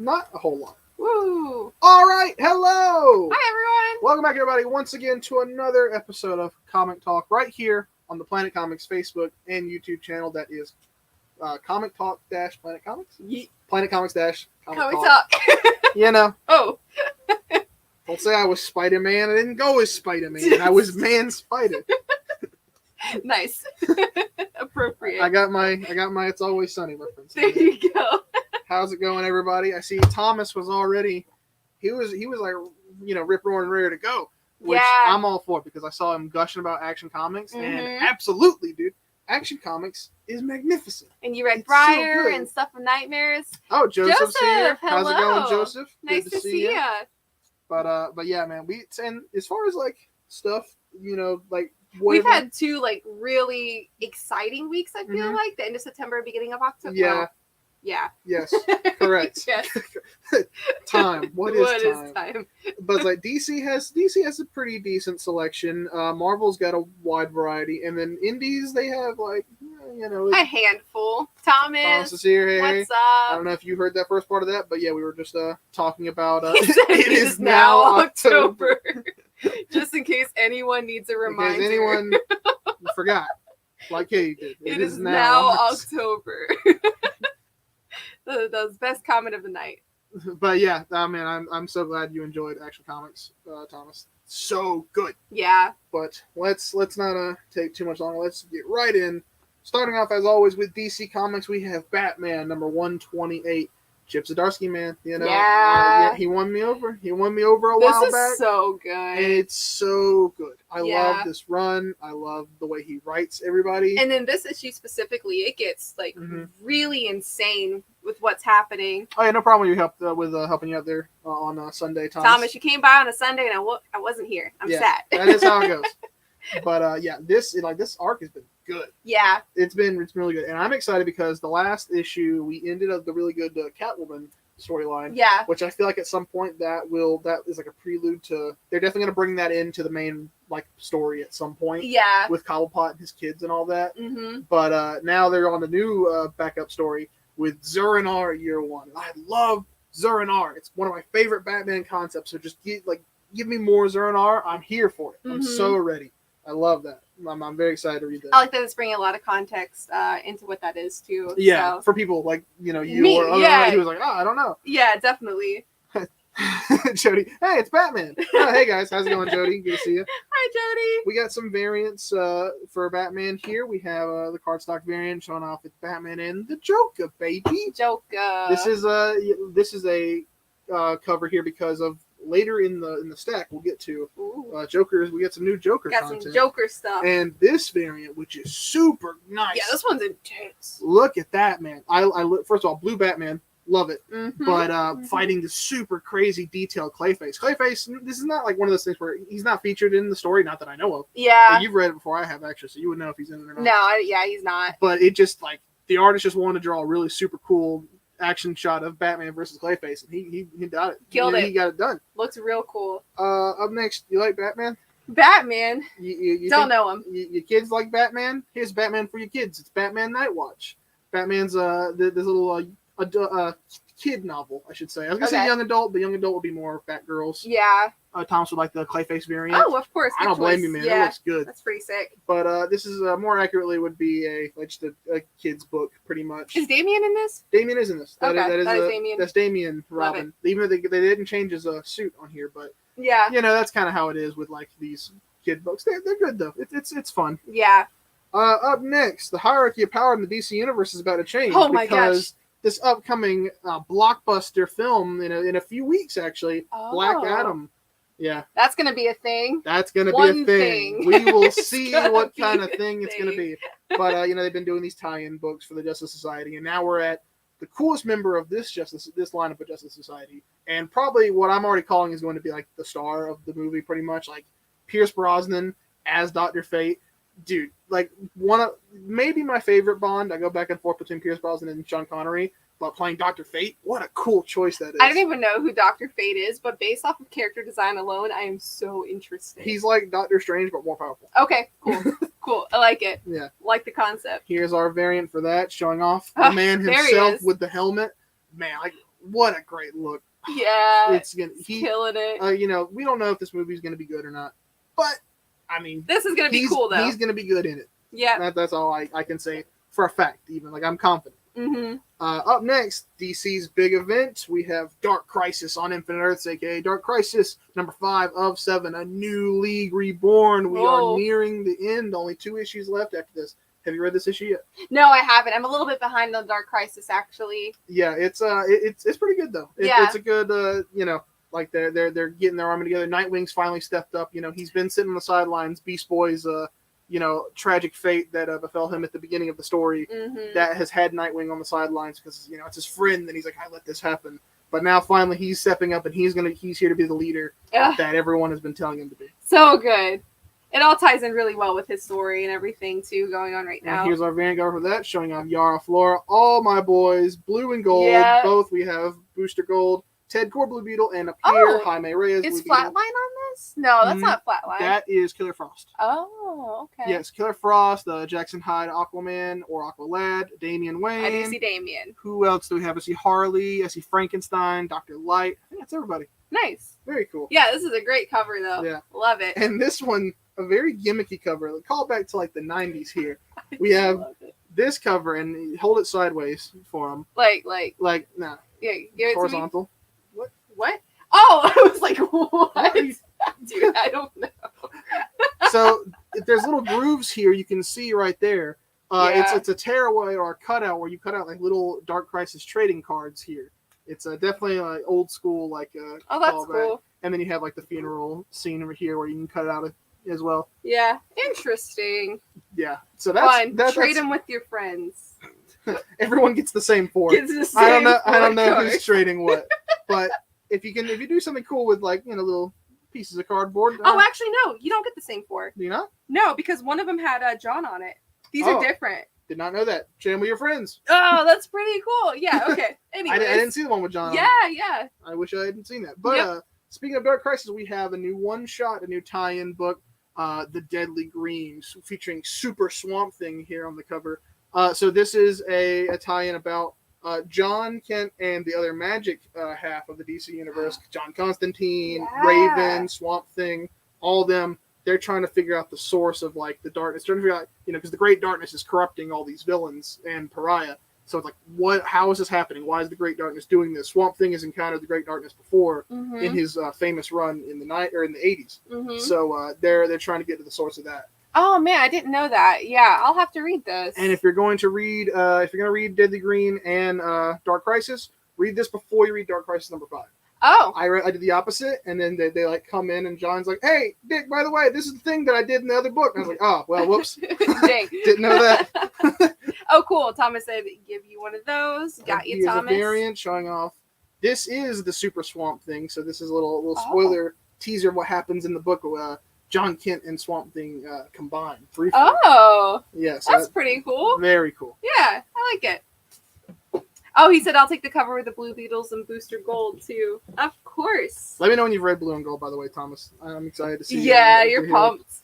Not a whole lot. Woo! All right, hello! Hi, everyone! Welcome back, everybody, once again to another episode of Comic Talk right here on the Planet Comics Facebook and YouTube channel. That is Comic Talk - Planet Comics? Planet Comics - Comic Talk. You know. Oh. Don't say I was Spider-Man. I didn't go as Spider-Man. I was Man Spider. Nice. Appropriate. I got my It's Always Sunny reference. There you go. How's it going, everybody? I see Thomas was already. He was like, rip roaring ready to go, which I'm all for because I saw him gushing about Action Comics, and absolutely, dude, Action Comics is magnificent. And you read Briar and Stuff of Nightmares. Oh, Joseph's here. Hello. How's it going, Joseph? Nice to see you. But yeah, man, and as far as like stuff, like we've had two like really exciting weeks. I feel like the end of September, beginning of October. Yeah. Well, yeah. Yes. Correct. Yes. Time. What is time? But like DC has a pretty decent selection. Marvel's got a wide variety, and then Indies they have like a handful. Thomas is here. Hey, what's up? I don't know if you heard that first part of that, but yeah, we were just talking about. It is now October. Just in case anyone needs a reminder. In case anyone forgot, like Katie did. It is now October. That was the best comment of the night. But yeah, man, I'm so glad you enjoyed Action Comics, Thomas. So good. Yeah. But let's not take too much longer. Let's get right in. Starting off as always with DC Comics, we have Batman number 128. Chip Zdarsky, man, yeah, he won me over. He won me over a while back. This is so good. And it's so good. I love this run. I love the way he writes everybody. And then this issue specifically, it gets like really insane with what's happening. Oh yeah, no problem. You helped with helping you out there on Sunday, Thomas. You came by on a Sunday and I wasn't here. I'm sad. That is how it goes. But yeah, this arc has been good. Yeah, it's been really good, and I'm excited because the last issue we ended up the really good Catwoman storyline. Yeah, which I feel like at some point that is like a prelude to. They're definitely gonna bring that into the main like story at some point. Yeah, with Cobblepot and his kids and all that. Mm-hmm. But now they're on the new backup story with Zur-En-Arrh Year One. And I love Zur-En-Arrh. It's one of my favorite Batman concepts. So just give me more Zur-En-Arrh. I'm here for it. I'm so ready. I love that. I'm very excited to read that. I like that it's bringing a lot of context into what that is too. Yeah, so. For people like you Me, or other he was like, I don't know. Yeah, definitely. Jody, hey, it's Batman. Hey guys, how's it going, Jody? Good to see you. Hi, Jody. We got some variants for Batman here. We have the cardstock variant showing off with Batman and the Joker, baby. Joker. This is a cover here because of. Later in the stack, we'll get to Jokers. We got some new Joker content. Some Joker stuff. And this variant, which is super nice. Yeah, this one's intense. Look at that, man. I first of all, Blue Batman, love it. But fighting the super crazy detailed Clayface. Clayface, this is not like one of those things where he's not featured in the story, not that I know of. Yeah. You've read it before I have, actually, so you would know if he's in it or not. No, he's not. But it just, like, the artist just wanted to draw a really super cool action shot of Batman versus Clayface, and he got it. Killed it. He got it done. Looks real cool. Up next, you like Batman? Batman? You don't know him. Your kids like Batman? Here's Batman for your kids. It's Batman Nightwatch. Batman's this little kid novel, I should say. I was gonna say young adult, but young adult would be more Batgirls. Yeah. Thomas would like the Clayface variant. Oh, of course. I don't blame you, man. Yeah. It looks good. That's pretty sick. But this is more accurately would be just a kid's book, pretty much. Is Damien in this? Damien is in this. That is Damien. That's Damien Robin. Even though they didn't change his suit on here, but yeah, that's kind of how it is with like these kid books. They're good though. It's fun. Yeah. Up next, the hierarchy of power in the DC universe is about to change. Oh my gosh. This upcoming blockbuster film in a few weeks, actually, Black Adam. Yeah. That's going to be a thing. That's going to be a thing. We will see what kind of thing it's going to be. But, they've been doing these tie-in books for the Justice Society, and now we're at the coolest member of this lineup of Justice Society, and probably what I'm already calling is going to be, like, the star of the movie, pretty much, like, Pierce Brosnan as Dr. Fate. Dude, like, maybe my favorite Bond. I go back and forth between Pierce Brosnan and Sean Connery. But playing Dr. Fate, what a cool choice that is. I don't even know who Dr. Fate is, but based off of character design alone, I am so interested. He's like Doctor Strange, but more powerful. Okay, cool. Cool. I like it. Yeah. Like the concept. Here's our variant for that, showing off the man himself with the helmet. Man, like, what a great look. Yeah, It's killing it. You know, we don't know if this movie is gonna be good or not, but I mean, this is gonna be cool though. He's gonna be good in it. Yeah, that's all I can say for a fact. Even like I'm confident. Mm-hmm. Up next, DC's big event. We have Dark Crisis on Infinite Earths, aka Dark Crisis number 5 of 7, a new League reborn. We are nearing the end. Only 2 issues left after this. Have you read this issue yet? No, I haven't. I'm a little bit behind on Dark Crisis, actually. Yeah, it's pretty good though. It's a good you know, like they're getting their army together. Nightwing's finally stepped up. You know, he's been sitting on the sidelines. Beast Boy's you know, tragic fate that befell him at the beginning of the story that has had Nightwing on the sidelines because, you know, it's his friend and he's like, I let this happen. But now finally he's stepping up and he's here to be the leader that everyone has been telling him to be. So good. It all ties in really well with his story and everything too going on right now. And here's our Vanguard for that, showing off Yara Flora, all my boys, blue and gold. Yeah. Both we have Booster Gold, Ted Core Blue Beetle, and up here, Jaime Reyes. Is Flatline on this? No, that's not Flatline. That is Killer Frost. Oh, okay. Yes, Killer Frost, Jackson Hyde Aquaman or Aqualad, Damian Wayne. I do see Damian. Who else do we have? I see Harley, I see Frankenstein, Dr. Light. I think that's everybody. Nice. Very cool. Yeah, this is a great cover though. Yeah. Love it. And this one, a very gimmicky cover. Call back to like the 90s here. We have this cover and hold it sideways for him. Like nah. Yeah, give it horizontal. To me. What? Oh, I was like, what? Dude, I don't know. So there's little grooves here you can see right there. It's a tearaway or a cutout where you cut out like little Dark Crisis trading cards here. It's definitely old school like oh, that's cool. And then you have like the funeral scene over here where you can cut it out as well. Yeah, interesting. Yeah, so that's trade them with your friends. Everyone gets the same 4. I don't know who's trading what, but if you do something cool with like, you know, little pieces of cardboard. Oh, actually no, you don't get the same 4. Do you not? No, because one of them had John on it. These are different. Did not know that. Share them with your friends. Oh, that's pretty cool. Yeah. Okay. Anyway, I didn't see the one with John. Yeah. I wish I hadn't seen that. But speaking of Dark Crisis, we have a new one-shot, a new tie-in book, The Deadly Greens, featuring Super Swamp Thing here on the cover. So this is a tie-in about John Kent and the other Magic half of the DC universe. John Constantine, Raven, Swamp Thing, all of them. They're trying to figure out the source of like the darkness. Trying to figure out, you know, because the Great Darkness is corrupting all these villains and Pariah. So it's like, how is this happening? Why is the Great Darkness doing this? Swamp Thing has encountered the Great Darkness before in his famous run in the 80s. So they're trying to get to the source of that. Oh man, I didn't know that. Yeah, I'll have to read this. And if you're going to read, Deadly Green and Dark Crisis, read this before you read Dark Crisis number 5. Oh, I did the opposite, and then they like come in, and John's like, "Hey, Dick, by the way, this is the thing that I did in the other book." And I was like, "Oh, well, whoops, dang, didn't know that." Oh, cool. Thomas said, "Give you one of those." Got you, Thomas. Here's a variant showing off. This is the Super Swamp Thing, so this is a little spoiler teaser of what happens in the book. John Kent and Swamp Thing combined. Oh, yes, that's pretty cool. Very cool. Yeah, I like it. Oh, he said, I'll take the cover with the Blue Beetles and Booster Gold, too. Of course. Let me know when you've read Blue and Gold, by the way, Thomas. I'm excited to see you. Yeah, you're pumped.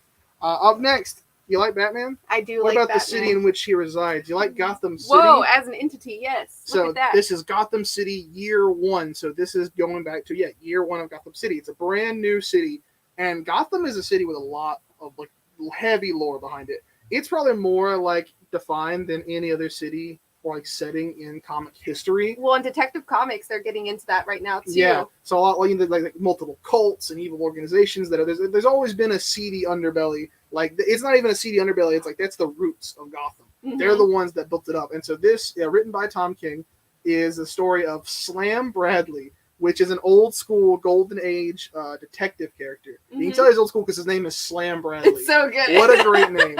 Up next, you like Batman? I do like Batman. What about the city in which he resides? You like Gotham City? Whoa, as an entity, yes. So Look at that. This is Gotham City Year 1. So this is going back to, Year 1 of Gotham City. It's a brand new city. And Gotham is a city with a lot of like heavy lore behind it. It's probably more like defined than any other city or like setting in comic history. Well, in Detective Comics, they're getting into that right now too. Yeah, so a lot like multiple cults and evil organizations that are there's always been a seedy underbelly. Like it's not even a seedy underbelly. It's like that's the roots of Gotham. They're the ones that built it up. And so this, written by Tom King, is the story of Slam Bradley, which is an old school Golden Age detective character. You can tell he's old school because his name is Slam Bradley. It's so good. What a great name.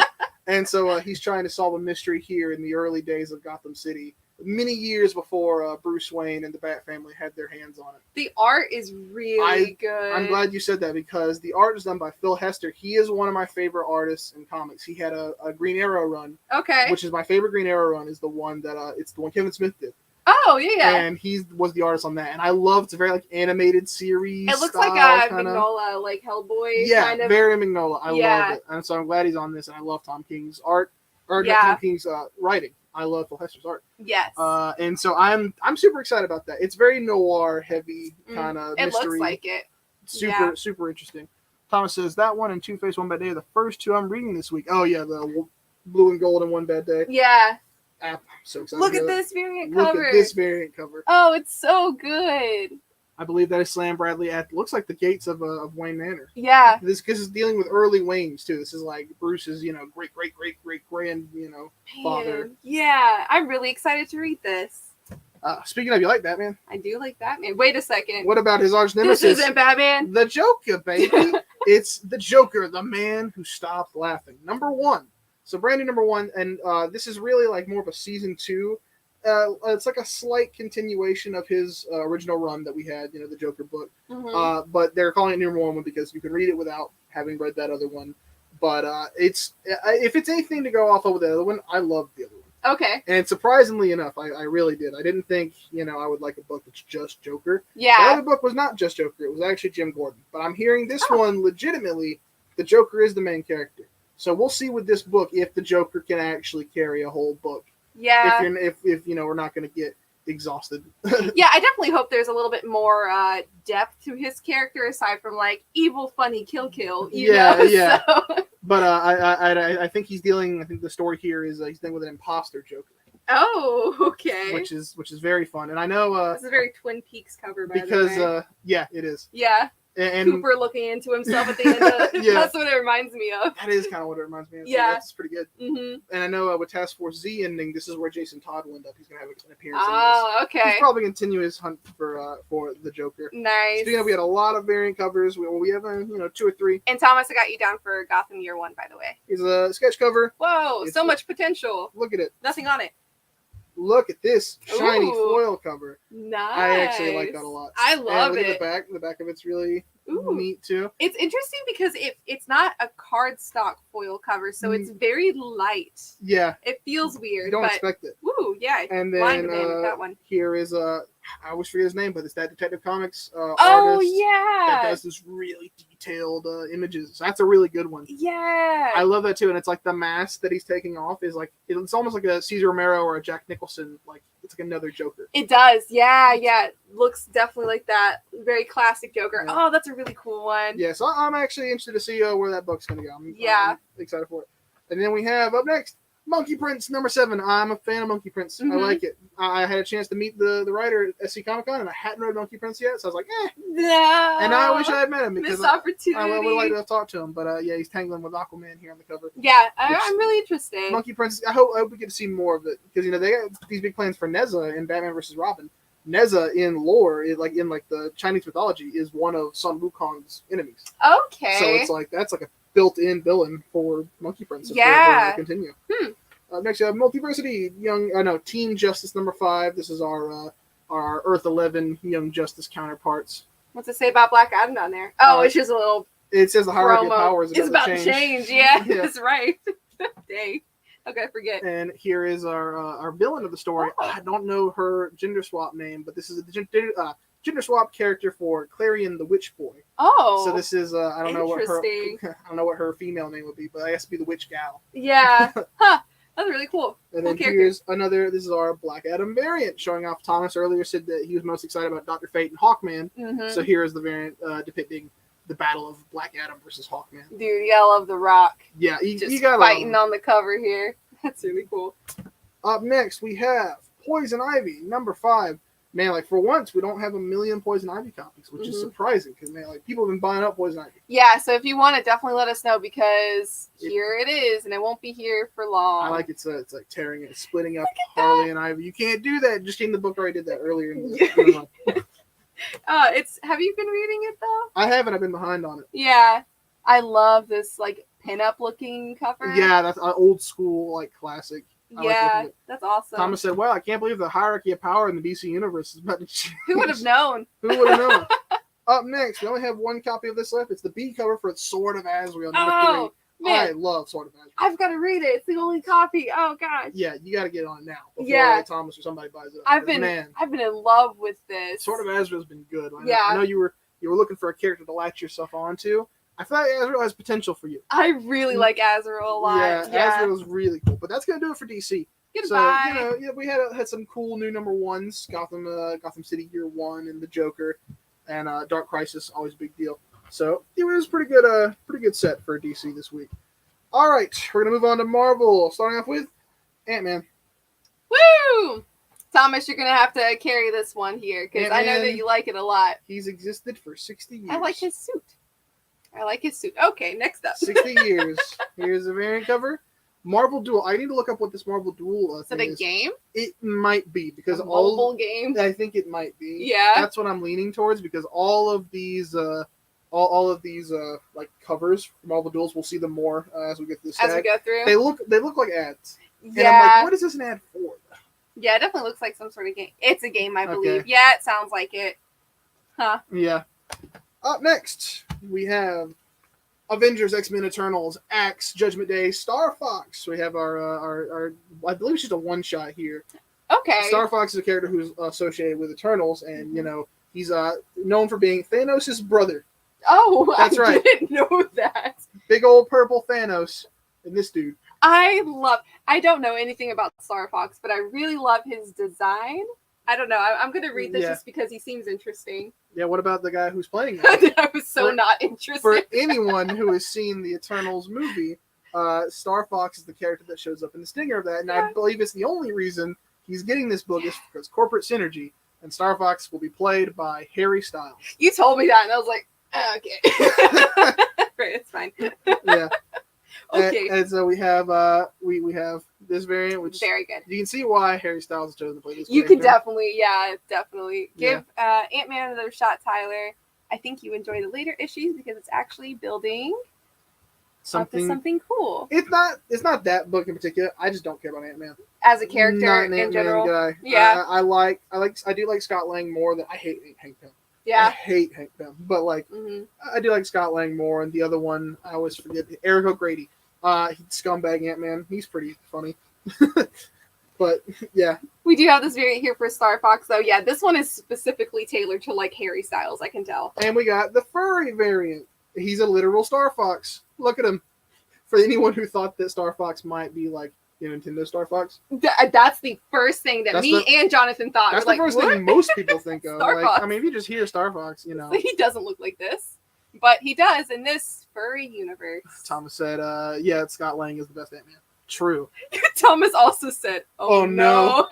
And so he's trying to solve a mystery here in the early days of Gotham City, many years before Bruce Wayne and the Bat family had their hands on it. The art is really good. I'm glad you said that because the art is done by Phil Hester. He is one of my favorite artists in comics. He had a Green Arrow run. Okay. Which is my favorite Green Arrow run is the one that it's the one Kevin Smith did. Oh, yeah. And he was the artist on that. And I love it's a very like animated series. It looks like a Mignola, like Hellboy. Yeah, kind of. Very Mignola. I love it. And so I'm glad he's on this. And I love Tom King's art. Or Tom King's writing. I love Phil Hester's art. Yes. And so I'm super excited about that. It's very noir heavy kind of mystery. It looks like it. Super interesting. Thomas says that one and Two-Face One Bad Day are the first two I'm reading this week. Oh yeah, the Blue and Gold and One Bad Day. Yeah. I'm so excited. Look at this variant cover. Look at this variant cover. Oh, it's so good. I believe that is Slam Bradley at looks like the gates of Wayne Manor. Yeah. This because it's dealing with early Waynes too. This is like Bruce's, great grand, father. Yeah, I'm really excited to read this. Speaking of, you like Batman? I do like Batman. Wait a second. What about his arch nemesis? This isn't Batman. The Joker, baby. It's the Joker, the man who stopped laughing. Number 1. So brand new number 1, and this is really like more of a season 2. It's like a slight continuation of his original run that we had, the Joker book. Mm-hmm. But they're calling it number 1 because you can read it without having read that other one. But if it's anything to go off of the other one, I love the other one. Okay. And surprisingly enough, I really did. I didn't think, I would like a book that's just Joker. Yeah. The other book was not just Joker. It was actually Jim Gordon. But I'm hearing this one legitimately, the Joker is the main character. So we'll see with this book if the Joker can actually carry a whole book. Yeah. If we're not going to get exhausted. Yeah, I definitely hope there's a little bit more depth to his character aside from like evil, funny, kill. Yeah. So. But I think he's dealing. I think the story here is he's dealing with an imposter Joker. Oh, okay. Which is very fun, and I know this is a very Twin Peaks cover by because the way. Yeah, it is. Yeah. And Cooper looking into himself at the end of it. Yeah. That's what it reminds me of. That is kind of what it reminds me of. Yeah. So that's pretty good. Mm-hmm. And I know with Task Force Z ending, this is where Jason Todd will end up. He's going to have an appearance in Oh, this. okay. He's probably continue his hunt for the Joker. Nice. Speaking of, we had a lot of variant covers. We have 2 or 3. And Thomas, I got you down for Gotham Year 1, by the way. It's a sketch cover. Whoa, so much potential. Look at it. Nothing on it. Look at this shiny Ooh. foil cover. Nice. I actually like that a lot. I love and look it. At the back. The back of it's really Ooh. neat too. It's interesting because it's not a cardstock foil cover, so it's very light. Yeah. It feels weird. You don't but, expect it. Woo, yeah. And blind then a man with that one. Here is I always forget his name, but it's that Detective Comics artist yeah. that does this really detailed images. So that's a really good one. Yeah. I love that too, and it's like the mask that he's taking off is like it's almost like a Cesar Romero or a Jack Nicholson. Like it's like another Joker. It does. Yeah. It looks definitely like that very classic Joker. Yeah. Oh, that's a really cool one. Yeah, so I'm actually interested to see where that book's gonna go. I'm excited for it. And then we have up next Monkey Prince number 7. I'm a fan of Monkey Prince. Mm-hmm. I like it. I had a chance to meet the writer at SC Comic Con, and I hadn't read Monkey Prince yet, so I was like, No. And I wish I had met him because Missed opportunity. I would like to have talked to him, but he's tangling with Aquaman here on the cover. Yeah, I'm really interested. Monkey Prince. I hope we get to see more of it because they got these big plans for Nezha in Batman vs. Robin. Nezha in lore, in the Chinese mythology, is one of Sun Wukong's enemies. Okay. So it's like that's like a built-in villain for Monkey Prince. Yeah. To continue. Next, you have Multiversity, Team Justice number 5. This is our Earth 11 Young Justice counterparts. What's it say about Black Adam down there? Oh, it's just a little. It says the hierarchy promo. of powers It's about to change. Yeah, Yeah. that's right. Dang. Okay, forget. And here is our villain of the story. Oh. I don't know her gender swap name, but this is a gender swap character for Clarion the Witch Boy. Oh. So this is I don't know what her Interesting. I don't know what her female name would be, but I guess it'd be the Witch Gal. Yeah. Huh. That's really cool. And Cool then character. here's another. This is our Black Adam variant, showing off. Thomas earlier said that he was most excited about Dr. Fate and Hawkman. Mm-hmm. So here is the variant depicting the battle of Black Adam versus Hawkman. Dude, yeah, I love The Rock. Yeah, Just you got fighting on the cover here. That's really cool. Up next, we have Poison Ivy number 5. Man, like for once, we don't have a million Poison Ivy copies, which is surprising because people have been buying up Poison Ivy. Yeah, so if you want it, definitely let us know because here it is, and it won't be here for long. I like it's like tearing it, splitting up Harley and Ivy. You can't do that. Just in the book already did that earlier. In the Have you been reading it though? I haven't. I've been behind on it. Yeah, I love this like pinup looking cover. Yeah, that's an old school like classic. Yeah, that's awesome. Thomas said, "Well, I can't believe the hierarchy of power in the DC universe is about to change." Who would have known? Who would have known? Up next, we only have one copy of this left. It's the B cover for Sword of Azrael number 3. Man. I love Sword of Azrael. I've got to read it. It's the only copy. Oh gosh. Yeah, you got to get on it now before Thomas or somebody buys it. I've been in love with this. Sword of Azrael's been good. Yeah. I know you were looking for a character to latch yourself onto. I feel like Azrael has potential for you. I really like Azrael a lot. Yeah, Azrael's really cool. But that's gonna do it for DC. Goodbye. So we had some cool new number ones, Gotham City Year One, and the Joker, and Dark Crisis, always a big deal. So it was pretty good set for DC this week. All right, we're gonna move on to Marvel, starting off with Ant-Man. Woo! Thomas, you're gonna have to carry this one here because I know that you like it a lot. He's existed for 60 years. I like his suit. Okay, next up. 60 years. Here's a variant cover. Marvel Duel. I need to look up what this Marvel Duel Is it a game? It might be because a mobile game. I think it might be. Yeah. That's what I'm leaning towards because all of these like covers for Marvel Duels, we'll see them more as we get to the stack. As we go through. They look like ads. Yeah. And I'm like, what is this an ad for? Yeah, it definitely looks like some sort of game. It's a game, I believe. Okay. Yeah, it sounds like it. Huh. Yeah. Up next, we have Avengers, X-Men, Eternals, Axe, Judgment Day, Star Fox. We have our I believe she's a one-shot here. Okay. Star Fox is a character who's associated with Eternals, and he's known for being Thanos' brother. Oh, That's right. I didn't know that. Big old purple Thanos, and this dude. I don't know anything about Star Fox, but I really love his design. I don't know. I'm going to read this just because he seems interesting. Yeah, what about the guy who's playing that? I was not interested. For anyone who has seen the Eternals movie, Star Fox is the character that shows up in the stinger of that, and I believe it's the only reason he's getting this book is because corporate synergy, and Star Fox will be played by Harry Styles. You told me that, and I was like, okay. Right, it's fine. Yeah. Okay. And so we have this variant, which very good. You can see why Harry Styles has chosen to play this. You character. can definitely give Ant-Man another shot, Tyler. I think you enjoy the later issues because it's actually building something cool. It's not that book in particular. I just don't care about Ant-Man as a character not an in general. Guy. Yeah, I do like Scott Lang more than I hate Hank Pym. Yeah, I hate Hank Pym, but I do like Scott Lang more. And the other one, I always forget, Eric O'Grady. Scumbag Ant-Man. He's pretty funny. But yeah, we do have this variant here for Star Fox, though. Yeah, this one is specifically tailored to like Harry Styles. I can tell. And we got the furry variant. He's a literal Star Fox. Look at him. For anyone who thought that Star Fox might be like Nintendo Star Fox, that's the first thing that and Jonathan thought. That's the first thing most people think of. Star Fox. I mean, if you just hear Star Fox, he doesn't look like this, but he does in this furry universe. Thomas said, "Yeah, Scott Lang is the best Ant-Man." True. Thomas also said, "Oh no."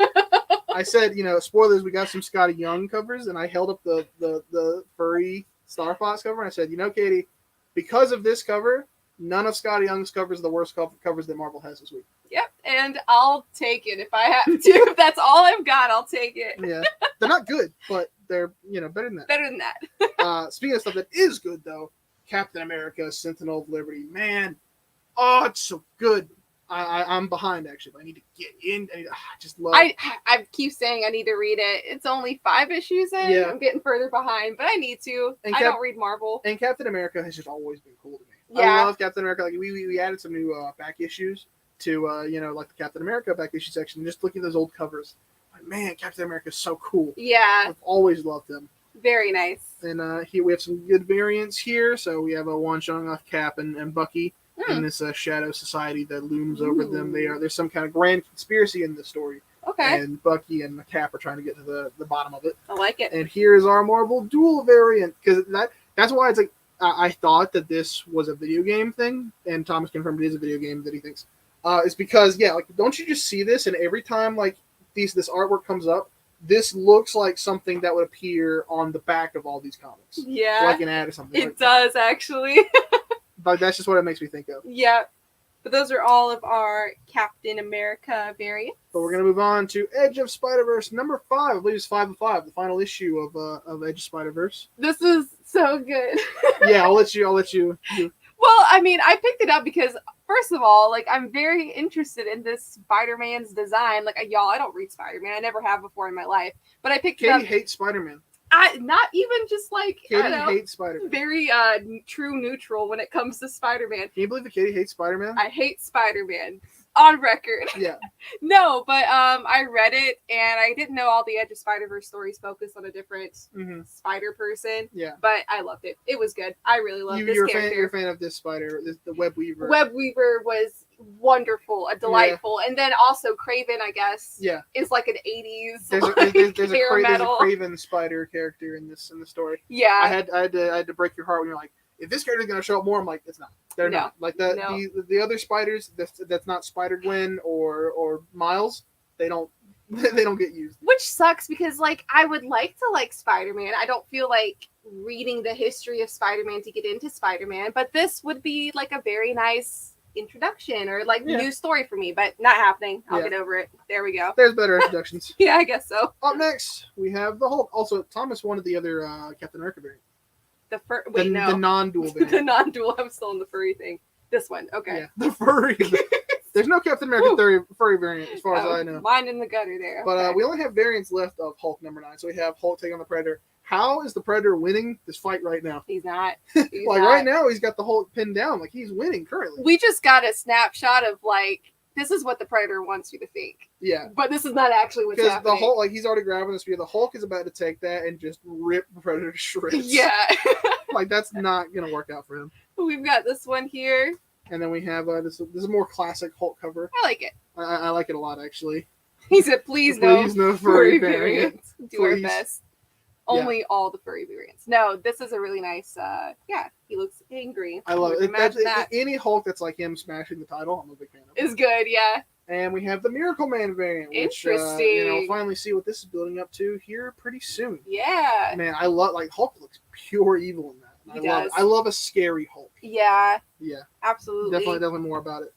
I said, spoilers. We got some Scotty Young covers, and I held up the furry Star Fox cover, and I said, Katie, because of this cover, none of Scotty Young's covers are the worst covers that Marvel has this week. Yep, and I'll take it if I have to. If that's all I've got, I'll take it. Yeah, they're not good, but they're better than that. Better than that. Speaking of stuff that is good, though, Captain America: Sentinel of Liberty. Man, oh, it's so good. I'm behind actually. But I need to get in. I just love. I keep saying I need to read it. It's only 5 issues in. Yeah. I'm getting further behind, but I need to. I don't read Marvel. And Captain America has just always been cool to me. Yeah. I love Captain America. Like we added some new back issues to like the Captain America back issue section. Just looking at those old covers, like man, Captain America is so cool. Yeah. I've always loved him. Very nice. And here we have some good variants here. So we have a one showing off Cap and Bucky. In this shadow society that looms over them. There's some kind of grand conspiracy in this story. Okay. And Bucky and Cap are trying to get to the bottom of it. I like it. And here is our Marvel Duel variant. Because that's why it's like, I thought that this was a video game thing. And Thomas confirmed it is a video game that he thinks. It's because, don't you just see this? And every time, this artwork comes up, this looks like something that would appear on the back of all these comics. Yeah. Like an ad or something. It does, actually. But that's just what it makes me think of. Yeah. But those are all of our Captain America variants. But we're going to move on to Edge of Spider-Verse number 5. I believe it's 5 of 5, the final issue of Edge of Spider-Verse. This is so good. Yeah, I'll let you. Well, I mean, I picked it up because, first of all, I'm very interested in this Spider-Man's design. Y'all, I don't read Spider-Man. I never have before in my life. But I picked it up. Katie hates Spider-Man. Not even just Katie hates Spider-Man. Very true neutral when it comes to Spider-Man. Can you believe that Katie hates Spider-Man? I hate Spider-Man. On record. Yeah. No, but I read it and I didn't know all the Edge of Spider-Verse stories focused on a different spider person. Yeah. But I loved it. It was good. I really loved this character. You're a fan of this spider, the Web Weaver. Web Weaver was wonderful, delightful, and then also Craven, I guess. Yeah. Is like an 80s. There's a Craven spider character in the story. Yeah. I had to break your heart when you're like, if this character's gonna show up more, I'm like, it's not. They're not. Like that. No. The other spiders that's not Spider Gwen or Miles. They don't get used. Which sucks because like I would like to like Spider-Man. I don't feel like reading the history of Spider-Man to get into Spider-Man, but this would be like a very nice introduction or like new story for me, but not happening. I'll get over it. There we go. There's better introductions. Yeah, I guess so. Up next, we have the Hulk. Also, Thomas wanted the other Captain America variant. The non-dual variant. The non-dual. I'm still in the furry thing. This one. Okay. Yeah, the furry. There's no Captain America furry variant as far as I know. Mine in the gutter there. But we only have variants left of Hulk number 9. So we have Hulk taking on the Predator. How is the Predator winning this fight right now? He's not. Right now, he's got the Hulk pinned down. Like, he's winning currently. We just got a snapshot of, like, this is what the Predator wants you to think. Yeah. But this is not actually what's happening. Because the Hulk, like, he's already grabbing the spear. The Hulk is about to take that and just rip the Predator to shreds. Yeah. Like, that's not going to work out for him. We've got this one here. And then we have this is a more classic Hulk cover. I like it. I like it a lot, actually. He said, please no furry variants. Do our best. Only all the furry variants. No, this is a really nice, he looks angry. I love it. That. Any Hulk that's like him smashing the title, I'm a big fan of. Is good, yeah. And we have the Miracle Man variant, which, interesting. finally see what this is building up to here pretty soon. Yeah. Man, I love, like, Hulk looks pure evil in that. I love a scary Hulk. Yeah. Yeah. Absolutely. Definitely more about it.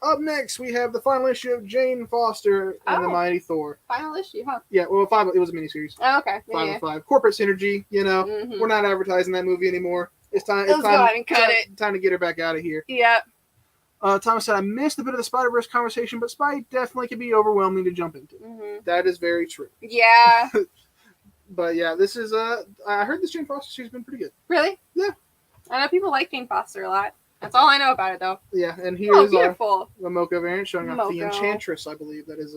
Up next, we have the final issue of Jane Foster and the Mighty Thor. Final issue, huh? Yeah, well, 5. It was a miniseries. Oh, okay. 5 of 5. Corporate synergy. We're not advertising that movie anymore. It's time. Let's go ahead and cut it. Time to get her back out of here. Yeah. Thomas said, I missed a bit of the Spider-Verse conversation, but Spidey definitely can be overwhelming to jump into. That is very true. Yeah. But yeah, this is I heard this Jane Foster series has been pretty good. Really? Yeah. I know people like Jane Foster a lot. That's all I know about it, though. Yeah, and here is beautiful. The Moko variant showing off the Enchantress, I believe. That is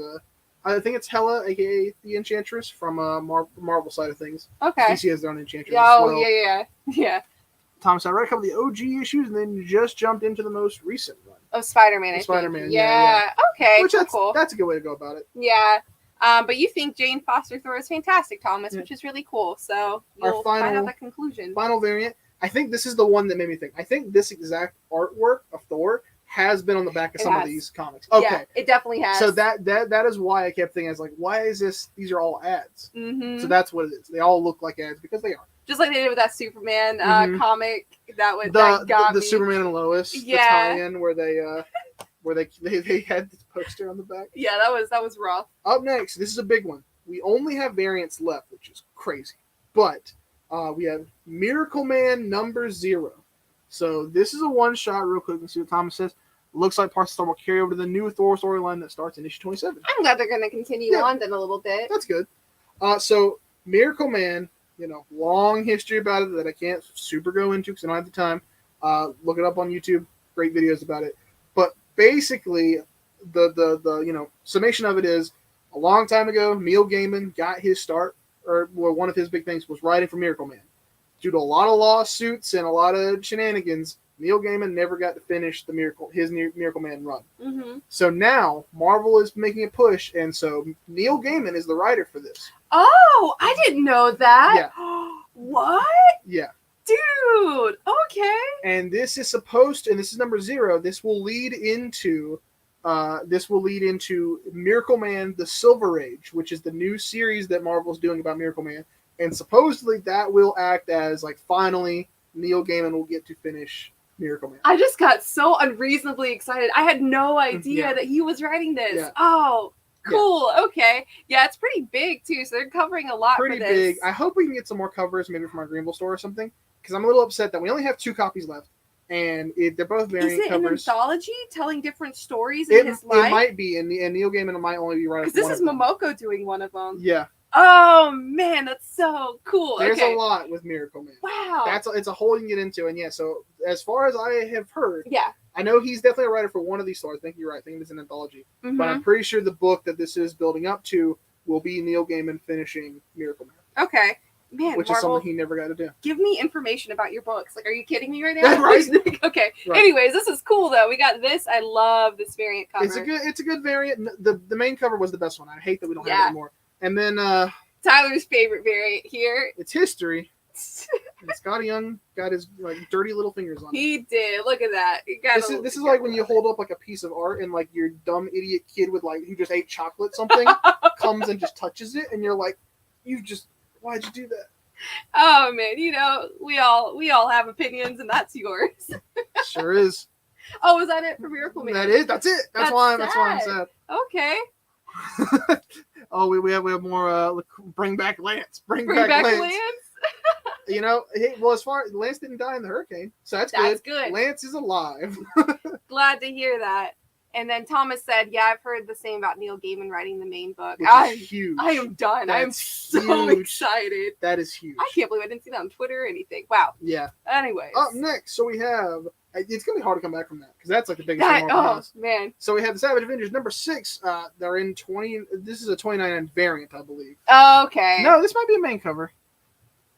I think it's Hela, aka the Enchantress, from Marvel side of things. Okay. DC has their own Enchantress. Oh, as well. yeah. Thomas, I read a couple of the OG issues and then just jumped into the most recent one. Of Spider-Man, Spider-Man, yeah. Okay, which cool. That's a good way to go about it. Yeah. But you think Jane Foster Thor is fantastic, Thomas, which is really cool. So you'll find out the conclusion. Final variant. I think this is the one that made me think. I think this exact artwork of Thor has been on the back of some of these comics. Okay. Yeah, it definitely has. So that is why I kept thinking, I was like, why is this? These are all ads. Mm-hmm. So that's what it is. They all look like ads because they are. Just like they did with that Superman comic that got the me. Superman and Lois the tie-in where they had this poster on the back. Yeah, that was rough. Up next, this is a big one. We only have variants left, which is crazy. But we have Miracle Man number 0. So this is a one-shot, real quick. Let's see what Thomas says. Looks like parts of the story will carry over to the new Thor storyline that starts in issue 27. I'm glad they're going to continue on then a little bit. That's good. So Miracle Man, long history about it that I can't super go into because I don't have the time. Look it up on YouTube. Great videos about it. But basically, the summation of it is a long time ago, Neil Gaiman got his start, or one of his big things was writing for Miracle Man. Due to a lot of lawsuits and a lot of shenanigans, Neil Gaiman never got to finish his Miracle Man run. Mm-hmm. So now Marvel is making a push, and so Neil Gaiman is the writer for this. Oh, I didn't know that. Yeah. What? Yeah. Dude. Okay. And this is supposed to, and this is number 0. This will lead into Miracle Man: The Silver Age, which is the new series that Marvel's doing about Miracle Man, and supposedly that will act as finally Neil Gaiman will get to finish Miracle Man. I just got so unreasonably excited. I had no idea that he was writing this. Yeah. Oh, cool. Yeah. Okay. Yeah, it's pretty big too, so they're covering a lot for this. Pretty big. I hope we can get some more covers, maybe from our Greenville store or something, because I'm a little upset that we only have 2 copies left, and they're both variant covers. Is it an anthology telling different stories in his life? It might be, and Neil Gaiman might only be writing. Because this is Momoko doing one of them. Yeah. Oh man, that's so cool. There's okay. a lot with Miracle Man. Wow. It's a whole you can get into, and yeah. So as far as I have heard, yeah. I know he's definitely a writer for one of these stories. I think you're right. I think it's an anthology, Mm-hmm. but I'm pretty sure the book that this is building up to will be Neil Gaiman finishing Miracle Man. Okay. Man, which Marvel, is something he never got to do. Give me information about your books. Like, are you kidding me right now? Right. Okay. Right. Anyways, this is cool though. We got this. I love this variant cover. It's a good variant. The main cover was the best one. I hate that we don't have it anymore. And then Tyler's favorite variant here. It's history. And Scotty Young got his like dirty little fingers on it. He did. Look at that. This is like when you hold up like a piece of art and like your dumb idiot kid with like who just ate chocolate something comes and just touches it and you're like, why'd you do that? Oh man, you know, we all have opinions and that's yours. Sure is. Oh, is that it for Miracle Man? That's it. That's why I'm sad. Okay. Oh, we have more bring back Lance. Bring back Lance. You know, well, as far Lance didn't die in the hurricane, so that's good. Lance is alive. Glad to hear that. And then Thomas said, "Yeah, I've heard the same about Neil Gaiman writing the main book. Which is huge. I am done. I'm so huge. excited. That is huge. I can't believe I didn't see that on Twitter or anything. Wow. Yeah. Anyways. Up next, so we have. It's gonna be hard to come back from that because that's like the biggest thing. Oh man. So we have the Savage Avengers number 6. They're in 20. This is a 29 variant, I believe. Okay. No, this might be a main cover.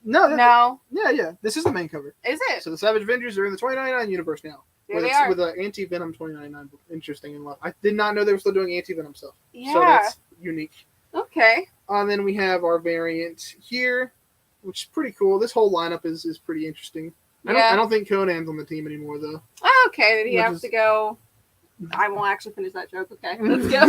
No. Yeah. This is the main cover. Is it? So the Savage Avengers are in the 2099 universe now. There they are. With an Anti-Venom 2099 book. Interesting and I did not know they were still doing Anti-Venom stuff. Yeah. So that's unique. Okay. And then we have our variant here, which is pretty cool. This whole lineup is pretty interesting. I don't think Conan's on the team anymore though. Oh, okay, then he has to go. I won't actually finish that joke. Okay, let's go.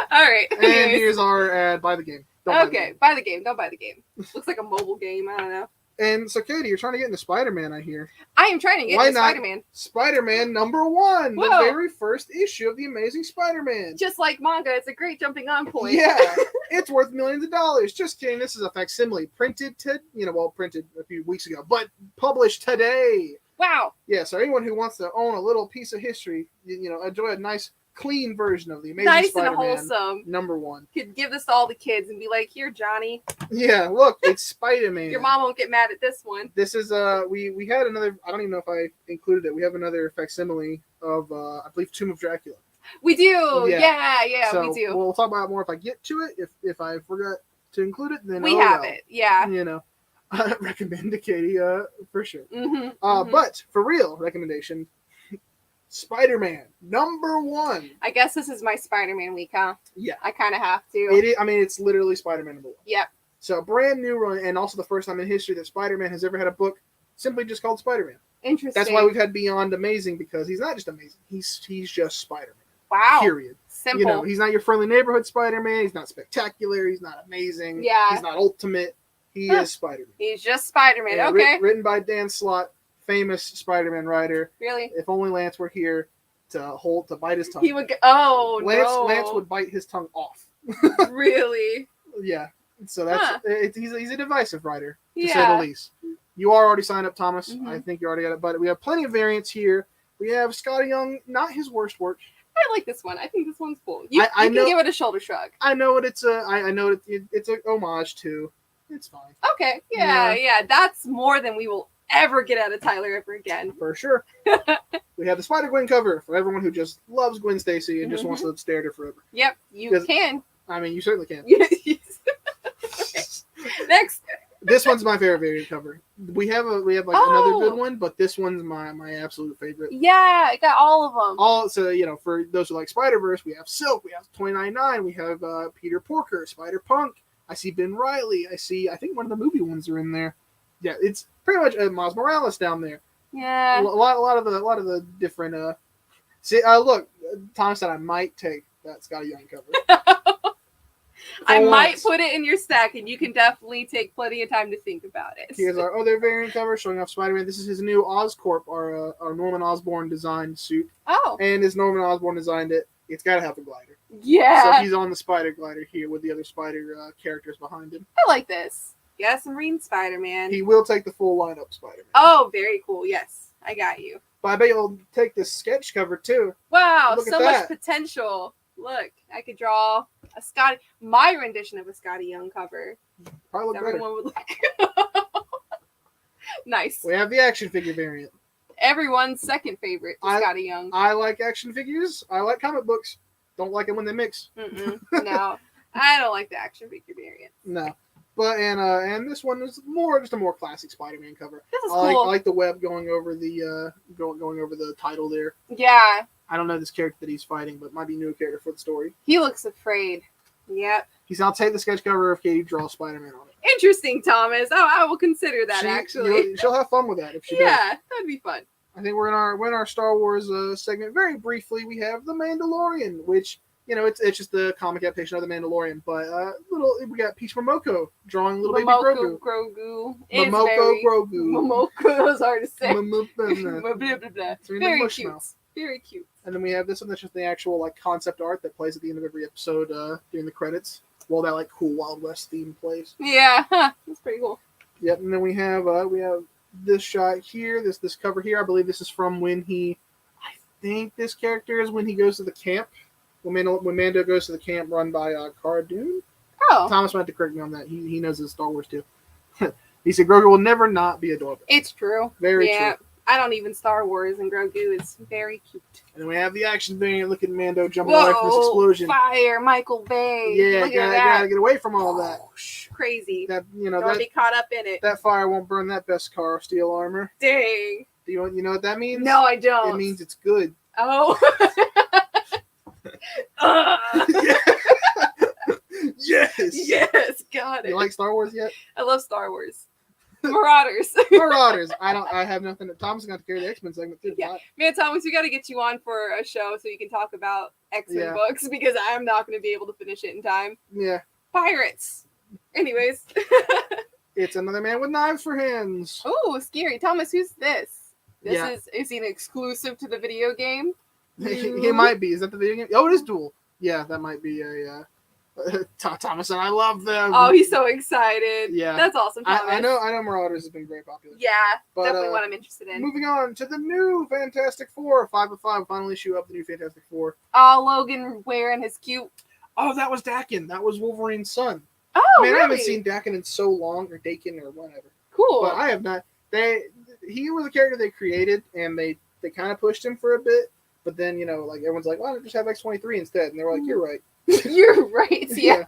All right. And here's our buy the game. Buy the game. Don't buy the game. Looks like a mobile game. I don't know. And so, Katie, you're trying to get into Spider-Man, I hear. I am trying to get into Spider-Man. Spider-Man number 1, Whoa. the very first issue of the Amazing Spider-Man. Just like manga, it's a great jumping on point. Yeah, it's worth millions of dollars. Just kidding. This is a facsimile, printed a few weeks ago, but published today. Wow. Yeah, so anyone who wants to own a little piece of history, enjoy a nice, clean version of the Amazing Spider-Man. Nice and wholesome. Number 1. Could give this to all the kids and be like, "Here, Johnny." Yeah, look, it's Spider-Man. Your mom won't get mad at this one. This is we had another. I don't even know if I included it. We have another facsimile of I believe Tomb of Dracula. We do. Yeah, so we do. We'll talk about it more if I get to it. If I forgot to include it, then we have it. Yeah. I recommend to Katie for sure. Mm-hmm. But for real recommendation. Spider-Man number 1. I guess this is my Spider-Man week, huh? Yeah, I kind of have to. It's literally Spider-Man number 1. Yep. So brand new run, and also the first time in history that Spider-Man has ever had a book simply just called Spider-Man. Interesting. That's why we've had Beyond Amazing, because he's not just amazing. He's just Spider-Man. Wow. Period. Simple. He's not your friendly neighborhood Spider-Man. He's not spectacular. He's not amazing. Yeah. He's not ultimate. He is Spider-Man. He's just Spider-Man. And okay. Written by Dan Slott, famous Spider-Man writer. Really? If only Lance were here to bite his tongue. He would go, Lance would bite his tongue off. Really? Yeah. So that's he's a divisive writer, to say the least. You are already signed up, Thomas. Mm-hmm. I think you already got it. But we have plenty of variants here. We have Scotty Young, not his worst work. I like this one. I think this one's cool. You can give it a shoulder shrug. I know what it's a. I know it's a homage to. It's fine. Okay. Yeah. That's more than we will ever get out of Tyler ever again. For sure. We have the Spider Gwen cover for everyone who just loves Gwen Stacy and just wants to stare at her forever. Yep, you can. I mean, you certainly can. Next. This one's my favorite variant cover. We have another good one, but this one's my absolute favorite. Yeah, I got all of them. So for those who like Spider-Verse, we have Silk, we have 2099, we have Peter Porker, Spider-Punk. I see Ben Reilly. I think one of the movie ones are in there. Yeah, it's pretty much Miles Morales down there. Yeah. A lot of the different. Look, Tom said I might take that Scotty Young cover. I might put it in your stack, and you can definitely take plenty of time to think about it. Here's our other variant cover showing off Spider-Man. This is his new Oscorp, our Norman Osborn designed suit. Oh. And as Norman Osborn designed it, it's got to have a glider. Yeah. So he's on the spider glider here with the other spider characters behind him. I like this. Yes, I'm reading Spider-Man. He will take the full lineup Spider-Man. Oh, very cool. Yes, I got you. But I bet you'll take this sketch cover too. Wow, so much potential. Look, I could draw My rendition of a Scotty Young cover. Probably look better. Everyone would like. Nice. We have the action figure variant. Everyone's second favorite, Scotty Young. I like action figures. I like comic books. Don't like them when they mix. No, I don't like the action figure variant. No. But and this one is just a more classic Spider-Man cover. This is cool. I like the web going over the going over the title there. Yeah. I don't know this character that he's fighting, but might be a new character for the story. He looks afraid. Yep. I'll take the sketch cover if Katie draws Spider-Man on it. Interesting, Thomas. Oh, I will consider that actually. She'll have fun with that if she does. Yeah, that'd be fun. I think we're in our Star Wars segment. Very briefly, we have the Mandalorian, which it's just the comic adaptation of the Mandalorian. But we got Peach Momoko drawing little baby Grogu. Grogu. Momoko. That was hard to say. Very cute. Very cute. And then we have this one that's just the actual concept art that plays at the end of every episode during the credits, while that cool Wild West theme plays. Yeah, that's pretty cool. Yep. And then we have this shot here, this cover here. I believe this is from when I think this character is when he goes to the camp. When Mando goes to the camp run by Cara Dune. Oh. Thomas might have to correct me on that. He knows his Star Wars too. He said Grogu will never not be adorable. It's true. Very true. I don't even Star Wars, and Grogu is very cute. And then we have the action variant. Look at Mando jumping away from this explosion. Fire, Michael Bay. Yeah, gotta get away from all that. Crazy. That don't be caught up in it. That fire won't burn that Beskar of steel armor. Dang. Do you know what that means? No, I don't. It means it's good. Oh. Yes, got it. You like Star Wars yet? I love Star Wars. Marauders. I have nothing. Thomas is going to carry the X-Men segment too. Yeah. Man, Thomas, we got to get you on for a show so you can talk about X-Men books because I'm not going to be able to finish it in time. Yeah. Pirates. Anyways. It's another man with knives for hands. Oh, scary. Thomas, who's this? Is he an exclusive to the video game? He might be. Is that the video game? Oh, it is Duel. Yeah, that might be a Thomas and I love them. Oh, he's so excited. Yeah. That's awesome, Thomas. I know Marauders has been very popular. Yeah, but, definitely what I'm interested in. Moving on to the new Fantastic Four, 5 of 5, final issue of the new Fantastic Four. Oh, Logan wearing his cute... Oh, that was Dakin. That was Wolverine's son. Oh, Man, really? I haven't seen Dakin in so long, or Dakin, or whatever. Cool. But I have not. He was a character they created, and they kind of pushed him for a bit, but then, everyone's like, why don't just have X-23 instead? And they were like, you're right. You're right. Yeah.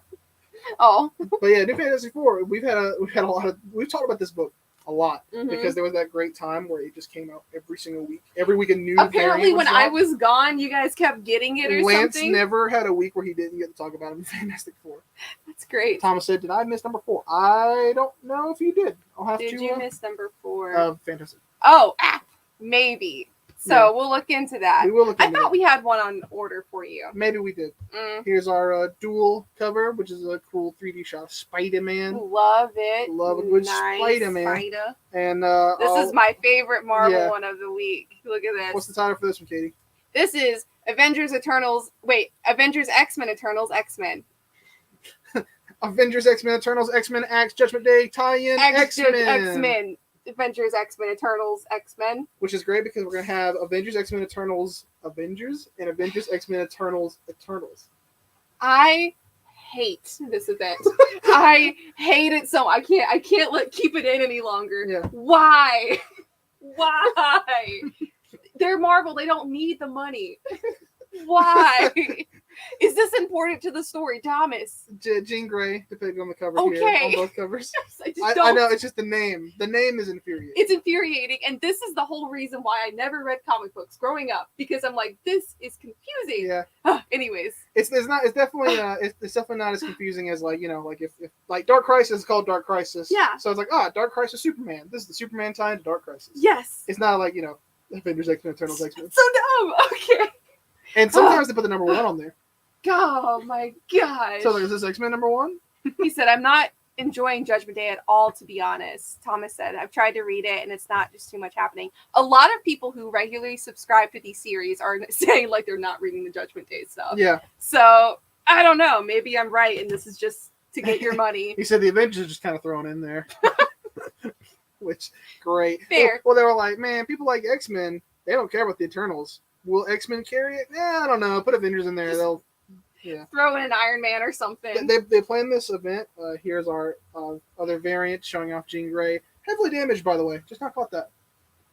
Oh. But yeah, New Fantastic Four. We've talked about this book a lot because there was that great time where it just came out every single week. Every week a new. Apparently, when I was gone, you guys kept getting it or Lance something. Lance never had a week where he didn't get to talk about him in Fantastic Four. That's great. Thomas said, "Did I miss number 4? I don't know if you did. I'll have to. Did you miss number 4? Fantastic. Oh, maybe. So we'll look into that. We will look into I thought we had one on order for you. Maybe we did. Here's our Duel cover, which is a cool 3D shot of Spider-Man. Love it. Love a good Spider-Man. And this is my favorite Marvel one of the week. Look at this. What's the title for this one, Katie? This is Avengers X-Men Eternals X-Men. Avengers X-Men Eternals X-Men Axe Judgment Day tie-in X-Men. Avengers X-Men Eternals X-Men, which is great because we're gonna have Avengers X-Men Eternals Avengers and Avengers X-Men Eternals Eternals. I hate this event. I hate it so I can't keep it in any longer. Yeah. Why? They're Marvel. They don't need the money. Why? Is this important to the story, Thomas? Jean Grey, depending on the cover here, on both covers. I know, it's just the name. The name is infuriating. It's infuriating, and this is the whole reason why I never read comic books growing up, because I'm like, this is confusing. Yeah. Anyways. It's definitely not as confusing as if Dark Crisis is called Dark Crisis. Yeah. So it's like, Dark Crisis Superman. This is the Superman tie into Dark Crisis. Yes. It's not like, Avengers X-Men Eternals X-Men. So dumb. Okay. And sometimes they put the number 1 on there. Oh my gosh. So is this X-Men number 1? He said, I'm not enjoying Judgment Day at all, to be honest. Thomas said, I've tried to read it and it's not just too much happening. A lot of people who regularly subscribe to these series are saying they're not reading the Judgment Day stuff. Yeah. So I don't know. Maybe I'm right and this is just to get your money. He said the Avengers are just kind of thrown in there. Which, great. Fair. Well, they were like, man, people like X-Men, they don't care about the Eternals. Will X-Men carry it? Yeah, I don't know. Put Avengers in there. They'll, throw in an Iron Man or something. They planned this event. Here's our other variant showing off Jean Grey. Heavily damaged, by the way. Just not caught that.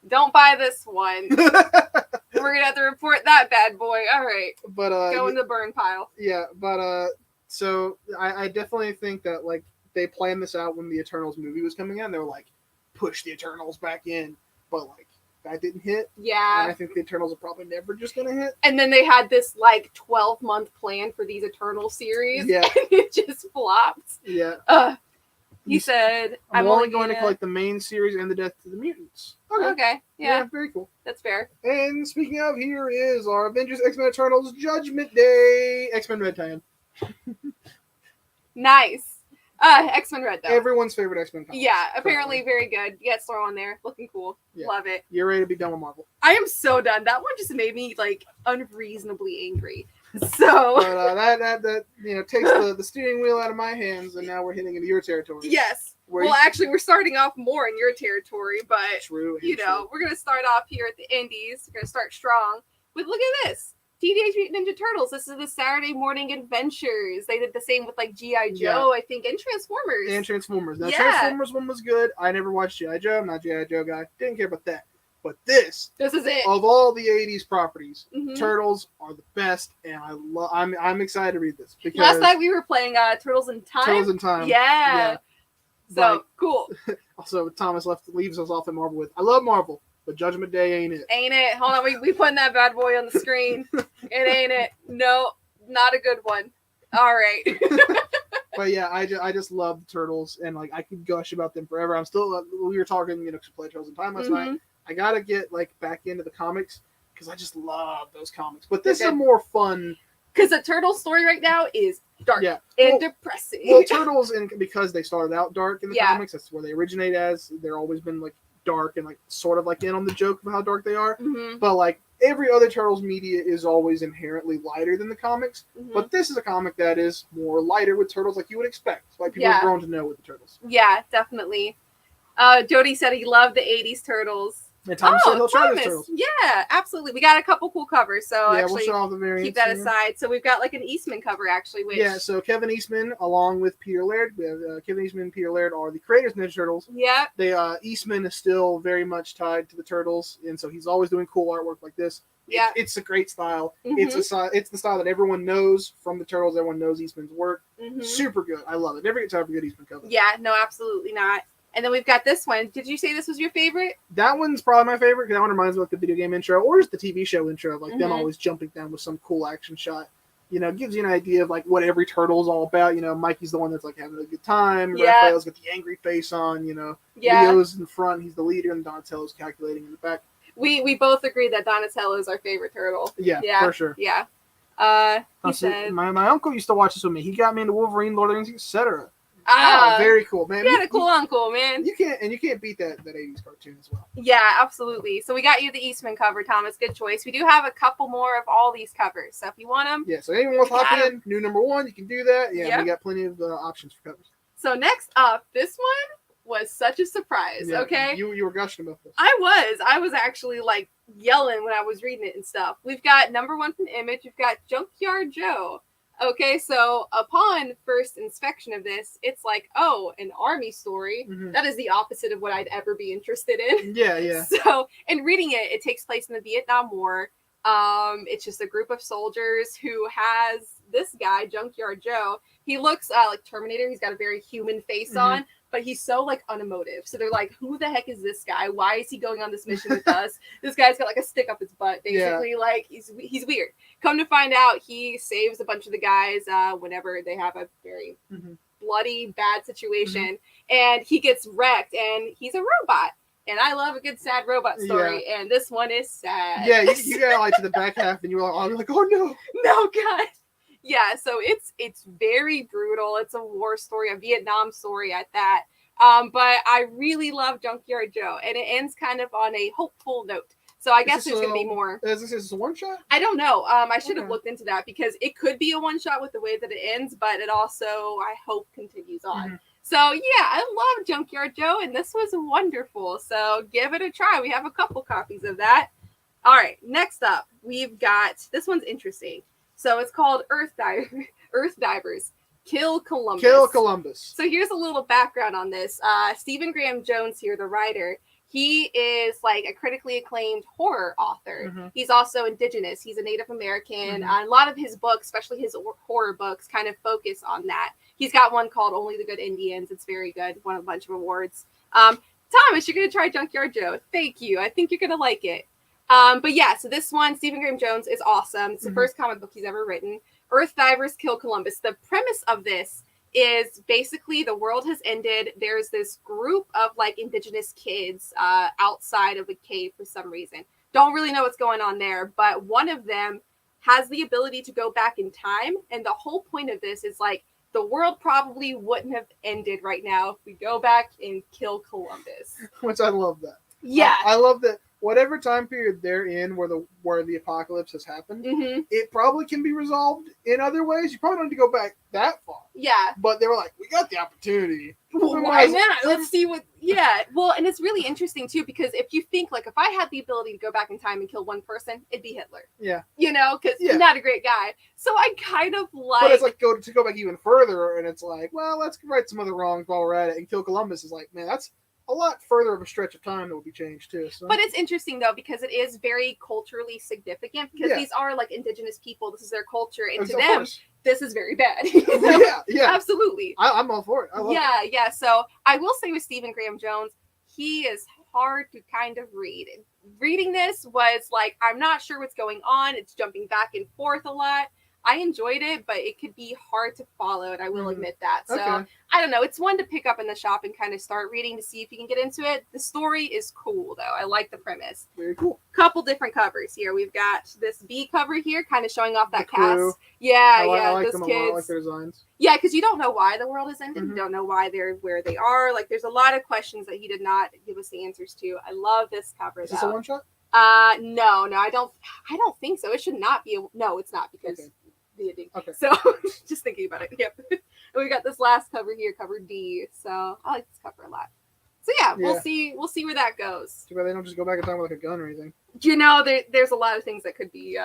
Don't buy this one. We're gonna have to report that bad boy. All right, but go in the burn pile. Yeah, but so I definitely think that like they planned this out when the Eternals movie was coming out. They were like, push the Eternals back in, but like that didn't hit. Yeah, and I think the Eternals are probably never just gonna hit. And then they had this like 12-month plan for these Eternal series. Yeah, and it just flopped. Yeah. He said, I'm only going to collect the main series and the Death to the Mutants. Okay. Yeah. Very cool. That's fair. And speaking of, here is our Avengers X-Men Eternals Judgment Day X-Men Red tie-in. Nice. X-Men Red, though. Everyone's favorite X-Men comic. Yeah, apparently very good. Yes, throw on there. Looking cool. Yeah. Love it. You're ready to be done with Marvel. I am so done. That one just made me, like, unreasonably angry. So... But that takes the steering wheel out of my hands, and now we're hitting into your territory. Yes. Actually, we're starting off more in your territory, but, true. We're going to start off here at the Indies. We're going to start strong with, look at this. Teenage Mutant Ninja Turtles. This is the Saturday morning adventures. They did the same with like G.I. Joe, I think, and Transformers. Now, Transformers one was good. I never watched G.I. Joe. I'm not a G.I. Joe guy. Didn't care about that. But this is it. Of all the 80s properties, Turtles are the best, and I'm excited to read this. Because last night we were playing Turtles in Time. Turtles in Time. Yeah. So, cool. Also, Thomas leaves us off at Marvel with, I love Marvel. But Judgment Day ain't it. Ain't it? Hold on, we putting that bad boy on the screen. It ain't it. No, not a good one. All right. But yeah, I just love the Turtles, and like I could gush about them forever. I'm still we were talking, to play Turtles in Time last night. I gotta get like back into the comics because I just love those comics. But this is more fun. Because the Turtle story right now is dark and depressing. Well, Turtles, because they started out dark in the comics, that's where they originate as. They're always been like dark and like sort of like in on the joke of how dark they are. But like every other Turtles media is always inherently lighter than the comics. But this is a comic that is more lighter with Turtles, like you would expect. Like people have grown to know with the Turtles. Yeah, definitely. Jody said he loved the 80s Turtles. And Thomas said he'll try those Turtles. Yeah, absolutely. We got a couple cool covers, so we'll show off the variants. Keep that aside. So we've got like an Eastman cover, actually. So Kevin Eastman, along with Peter Laird, we have Kevin Eastman and Peter Laird are the creators of Ninja Turtles. Yeah. Eastman is still very much tied to the Turtles, and so he's always doing cool artwork like this. Yeah, it's a great style. It's the style that everyone knows from the Turtles. Everyone knows Eastman's work. Super good. I love it. Never get tired of a good Eastman cover. Yeah, no, absolutely not. And then we've got this one. Did you say this was your favorite? That one's probably my favorite because that one reminds me of the video game intro or just the TV show intro, like them always jumping down with some cool action shot. It gives you an idea of like what every turtle's all about. Mikey's the one that's like having a good time. Raphael's got the angry face on. Leo's in front. He's the leader, and Donatello's calculating in the back. We both agree that Donatello is our favorite turtle. Yeah, for sure. Yeah. He said my uncle used to watch this with me. He got me into Wolverine, Lord of the Rings, etc. Very cool, man. You had a cool uncle, man. You can't beat that 80s cartoon as well. Yeah, absolutely. So we got you the Eastman cover, Thomas. Good choice. We do have a couple more of all these covers, so if you want them, so anyone wants to hop in, new number 1, you can do that. We got plenty of options for covers. So next up, this one was such a surprise. Okay, you were gushing about this. I was actually like yelling when I was reading it and stuff. We've got number 1 from Image. We've got Junkyard Joe. Okay, so upon first inspection of this, it's like, an army story. That is the opposite of what I'd ever be interested in. Yeah. So, in reading it, it takes place in the Vietnam War. It's just a group of soldiers who has this guy, Junkyard Joe. He looks like Terminator. He's got a very human face on, but he's so like unemotive. So they're like, who the heck is this guy? Why is he going on this mission with us? This guy's got like a stick up his butt, basically. Like he's weird. Come to find out, he saves a bunch of the guys whenever they have a very bloody, bad situation. And he gets wrecked, and he's a robot. And I love a good sad robot story, and this one is sad. Yeah, you got like to the back half, and you were like, oh no. No, God. Yeah, so it's very brutal. It's a war story, a Vietnam story at that. But I really love Junkyard Joe, and it ends kind of on a hopeful note. So I guess there's going to be more. Is this a one-shot? I don't know. I should have looked into that because it could be a one-shot with the way that it ends, but it also, I hope, continues on. So, yeah, I love Junkyard Joe, and this was wonderful. So give it a try. We have a couple copies of that. All right, next up, we've got, this one's interesting. So it's called Earth Divers. Kill Columbus. Kill Columbus. So here's a little background on this. Stephen Graham Jones here, the writer, he is like a critically acclaimed horror author. Mm-hmm. He's also indigenous. He's a Native American. A lot of his books, especially his horror books, kind of focus on that. He's got one called Only the Good Indians. It's very good. Won a bunch of awards. Thomas, you're going to try Junkyard Joe. Thank you. I think you're going to like it. But yeah, so this one, Stephen Graham Jones, is awesome. It's the first comic book he's ever written. Earth Divers Kill Columbus. The premise of this is basically the world has ended. There's this group of like indigenous kids outside of a cave for some reason. Don't really know what's going on there, but one of them has the ability to go back in time. And the whole point of this is like the world probably wouldn't have ended right now if we go back and kill Columbus. Which I love that. Yeah. I love that. Whatever time period they're in where the apocalypse has happened, it probably can be resolved in other ways. You probably don't need to go back that far. Yeah. But they were like, we got the opportunity. Well, why not? Let's see what... Yeah. Well, and it's really interesting, too, because if you think, like, if I had the ability to go back in time and kill one person, it'd be Hitler. Yeah. You know? Because he's not a great guy. So I kind of like... But it's like, to go back even further, and it's like, well, let's right some of the wrongs while we're at it, and kill Columbus is like, man, that's a lot further of a stretch of time that will be changed too. So. But it's interesting though because it is very culturally significant because these are like indigenous people. This is their culture, and to them, this is very bad. Yeah, absolutely. I'm all for it. I love it. Yeah. So I will say with Stephen Graham Jones, he is hard to kind of read. Reading this was like I'm not sure what's going on. It's jumping back and forth a lot. I enjoyed it, but it could be hard to follow, and I will admit that. So, I don't know. It's one to pick up in the shop and kind of start reading to see if you can get into it. The story is cool, though. I like the premise. Very cool. Couple different covers here. We've got this B cover here, kind of showing off that cast. Yeah, I like those them kids. A lot. I like their designs. Yeah, because you don't know why the world is ending. You don't know why they're where they are. Like, there's a lot of questions that he did not give us the answers to. I love this cover, Is this a one-shot? No, I don't think so. It should not be. No, it's not because... the ending. Okay. So just thinking about it. Yep. And we got this last cover here, cover D. So I like this cover a lot. So yeah, we'll see where that goes. Too bad they don't just go back in time with like a gun or anything. You know, there's a lot of things that could be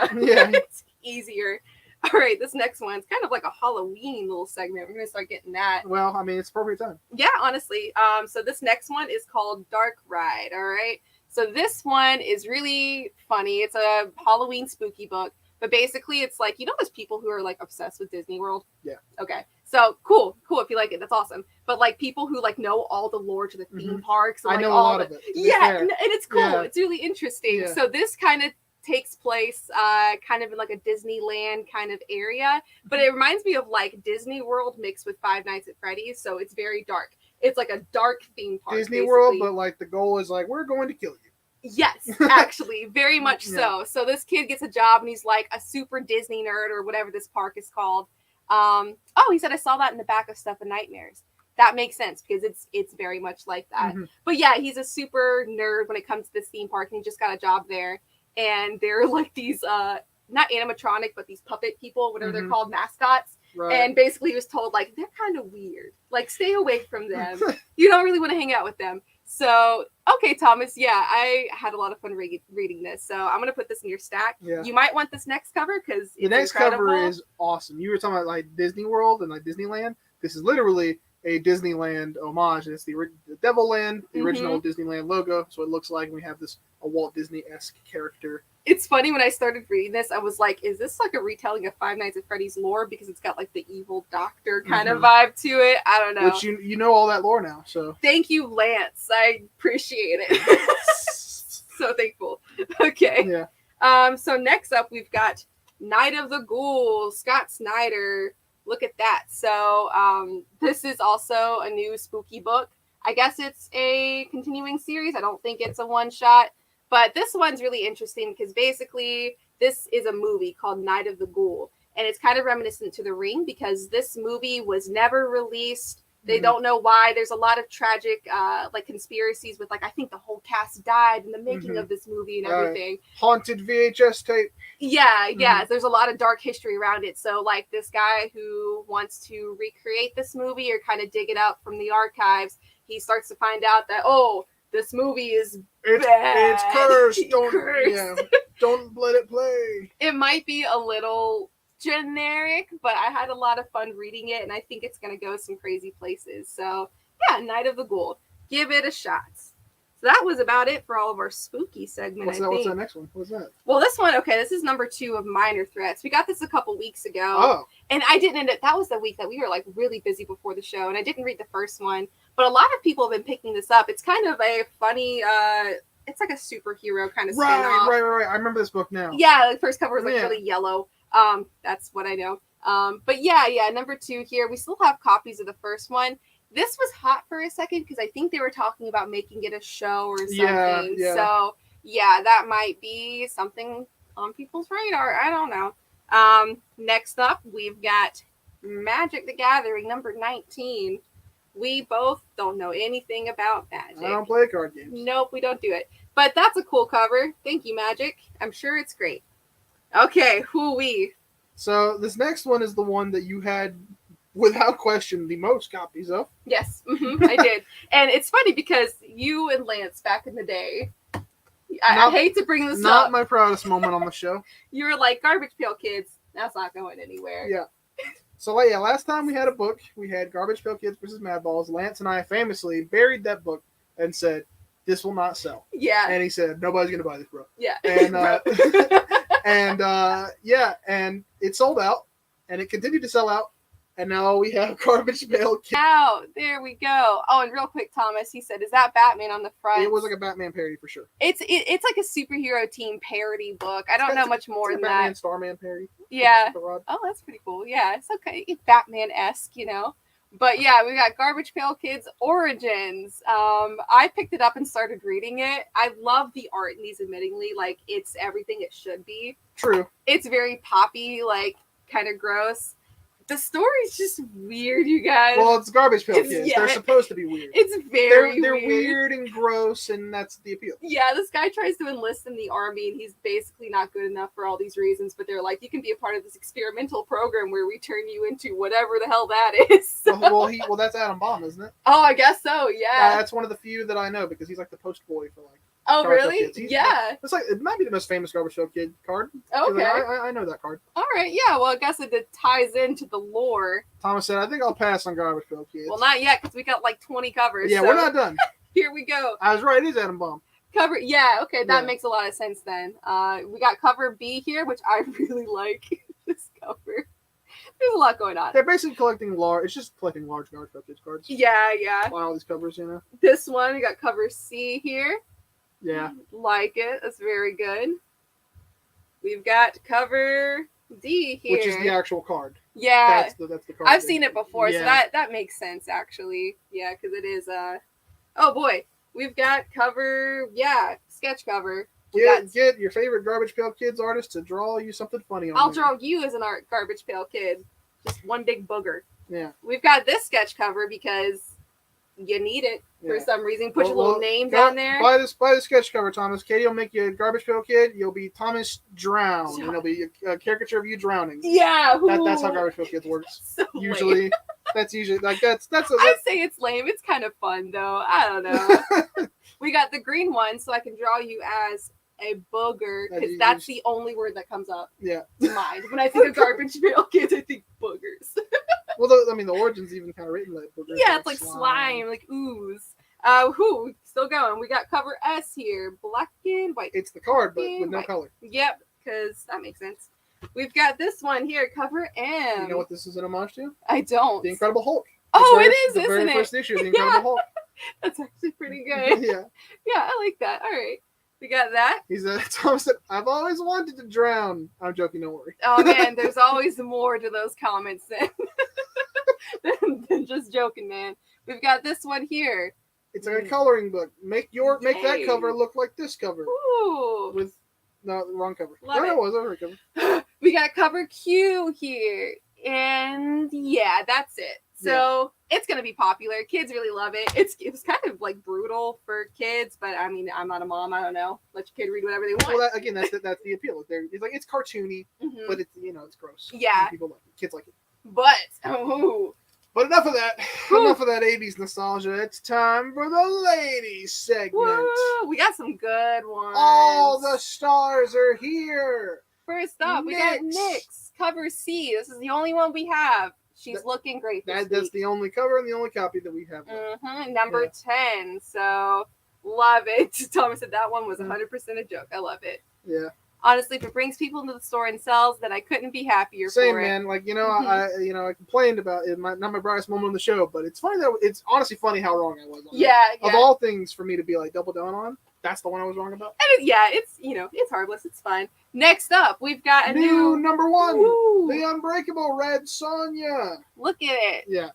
easier. All right, this next one's kind of like a Halloween little segment. We're gonna start getting that. Well, I mean, it's appropriate time. Yeah, honestly. So this next one is called Dark Ride. All right. So this one is really funny. It's a Halloween spooky book. But basically, it's like, you know, there's people who are like obsessed with Disney World. Yeah. Okay. So cool. If you like it, that's awesome. But like people who like know all the lore to the theme parks. And, I like, know all a lot of it. Yeah, and it's cool. Yeah. It's really interesting. Yeah. So this kind of takes place kind of in like a Disneyland kind of area. But it reminds me of like Disney World mixed with Five Nights at Freddy's. So it's very dark. It's like a dark theme park. Disney World, but like the goal is like, we're going to kill you. Yes, actually, very much so. So this kid gets a job and he's like a super Disney nerd or whatever this park is called. He said I saw that in the back of Stuff and Nightmares. That makes sense because it's very much like that. But yeah, he's a super nerd when it comes to this theme park and he just got a job there. And they're like these not animatronic, but these puppet people, whatever they're called, mascots. Right. And basically he was told like they're kind of weird. Like stay away from them. You don't really want to hang out with them. So, okay, Thomas, I had a lot of fun reading this. So I'm going to put this in your stack. Yeah. You might want this next cover because it's next incredible. Cover is awesome. You were talking about like Disney World and like Disneyland. This is literally a Disneyland homage. It's the Devil Land, the original Disneyland logo. So it looks like we have a Walt Disney-esque character. It's funny when I started reading this, I was like, is this like a retelling of Five Nights at Freddy's lore? Because it's got like the evil doctor kind of vibe to it. I don't know. Which you know all that lore now, so. Thank you, Lance. I appreciate it. So thankful. Okay. Yeah. So next up, we've got Night of the Ghoul, Scott Snyder. Look at that. So this is also a new spooky book. I guess it's a continuing series. I don't think it's a one-shot. But this one's really interesting because basically this is a movie called Night of the Ghoul. And it's kind of reminiscent to The Ring because this movie was never released. They don't know why. There's a lot of tragic like conspiracies with like I think the whole cast died in the making of this movie and everything. Haunted VHS tape. Yeah. There's a lot of dark history around it. So like this guy who wants to recreate this movie or kind of dig it up from the archives, he starts to find out that, this movie is bad. It's cursed. Don't let it play. It might be a little generic, but I had a lot of fun reading it, and I think it's going to go some crazy places. So, yeah, Night of the Ghoul. Give it a shot. So that was about it for all of our spooky segment. What's that next one? What's that? Well, this one, okay, this is number 2 of Minor Threats. We got this a couple weeks ago. Oh. And I didn't end up, that was the week that we were like really busy before the show, and I didn't read the first one. But a lot of people have been picking this up. It's kind of a funny, it's like a superhero kind of spin-off. Right. I remember this book now. Yeah, the first cover was like really yellow. That's what I know. But yeah, number 2 here. We still have copies of the first one. This was hot for a second because I think they were talking about making it a show or something. Yeah. So, yeah, that might be something on people's radar. I don't know. Next up, we've got Magic the Gathering, number 19. We both don't know anything about Magic. I don't play card games. Nope, we don't do it. But that's a cool cover. Thank you, Magic. I'm sure it's great. Okay, who-wee. So this next one is the one that you had, without question, the most copies of. Yes, I did. And it's funny because you and Lance back in the day, I hate to bring this up. Not my proudest moment on the show. You were like, Garbage Pail Kids, that's not going anywhere. Yeah. So, last time we had a book, we had Garbage Pail Kids versus Madballs. Lance and I famously buried that book and said, this will not sell. Yeah. And he said, nobody's going to buy this, bro. Yeah. And, and it sold out, and it continued to sell out. And now we have Garbage Pail Kids. Out. There we go. Oh, and real quick, Thomas, he said, is that Batman on the front? It was like a Batman parody for sure. It's like a superhero team parody book. I don't know much more than Batman that. Starman parody. Yeah. Oh, that's pretty cool. Yeah, it's okay. It's Batman-esque, But yeah, we got Garbage Pail Kids Origins. I picked it up and started reading it. I love the art in these, admittingly. Like, it's everything it should be. True. It's very poppy, like, kind of gross. The story's just weird, you guys. Well, it's Garbage Pail Kids. Yeah, they're supposed to be weird. It's very they're weird. weird and gross, and that's the appeal. Yeah, this guy tries to enlist in the army, and he's basically not good enough for all these reasons, but they're like, you can be a part of this experimental program where we turn you into whatever the hell that is. well, that's Adam Bomb, isn't it? Oh, I guess so, yeah. That's one of the few that I know, because he's like the post boy for like Oh, really? Yeah. It's like, it might be the most famous Garbage Pail Kid card. Okay. I know that card. All right, yeah. Well, I guess it ties into the lore. Thomas said, I think I'll pass on Garbage Pail Kids. Well, not yet, because we got like 20 covers. Yeah, so we're not done. Here we go. I was right. It is Adam Bomb. Cover, yeah, okay, that makes a lot of sense then. We got cover B here, which I really like this cover. There's a lot going on. They're basically collecting large. It's just collecting large Garbage Pail Kids cards. Yeah. On all these covers, This one, we got cover C here. Yeah. Like it. That's very good. We've got cover D here. Which is the actual card. Yeah. That's the card. I've seen it before, so that makes sense, actually. Yeah, because it is, oh boy. We've got cover, sketch cover. Get your favorite Garbage Pail Kids artist to draw you something funny on I'll draw you as an Garbage Pail Kid. Just one big booger. Yeah. We've got this sketch cover because you need it for some reason. Put your little name down there. Buy the sketch cover, Thomas. Katie will make you a Garbage Pail Kid. You'll be Thomas Drown, and it'll be a caricature of you drowning. Yeah, that's how Garbage Pail Kids works. So usually, lame. That's usually that's. I'd say it's lame. It's kind of fun though. I don't know. We got the green one, so I can draw you as a booger because that's the only word that comes up. Yeah. To mind when I think of Garbage Pail Kids. I think boogers. Well, the origins even kind of written like boogers. Yeah, it's like slime, like ooze. Still going. We got cover S here, black and white. It's the card, but with no color. Yep, because that makes sense. We've got this one here, cover M. You know what this is an homage to? I don't. The Incredible Hulk. It is, isn't it? The very first issue of The Incredible Hulk. That's actually pretty good. Yeah, I like that. All right. We got that. Thomas said, I've always wanted to drown. I'm joking, don't worry. Oh, man, there's always more to those comments than just joking, man. We've got this one here. It's a coloring book. Make that cover look like this cover. Ooh. No, the wrong cover. Love it was over cover. We got cover Q here. And yeah, that's it. So it's going to be popular. Kids really love it. It was kind of like brutal for kids, but I mean, I'm not a mom. I don't know. Let your kid read whatever they want. Well, that's the appeal. It's cartoony, but it's gross. Yeah. People like it. Kids like it. But enough of that. Enough of that 80s nostalgia. It's time for the ladies segment. Woo! We got some good ones. All the stars are here. First up, we got Nyx. is cover C. This is the only one we have. She's looking great. That's the only cover and the only copy that we have. Number 10. So love it. Thomas said that one was 100% a joke. I love it. Yeah. Honestly, if it brings people into the store and sells, then I couldn't be happier Same, for it. man. Like, I complained about it. Not my brightest moment on the show, but it's funny that it's honestly funny how wrong I was on that. Of all things for me to be like double down on, that's the one I was wrong about. And it's harmless. It's fine. Next up, we've got a new number 1, Woo! the Unbreakable Red Sonja. Look at it. Yeah.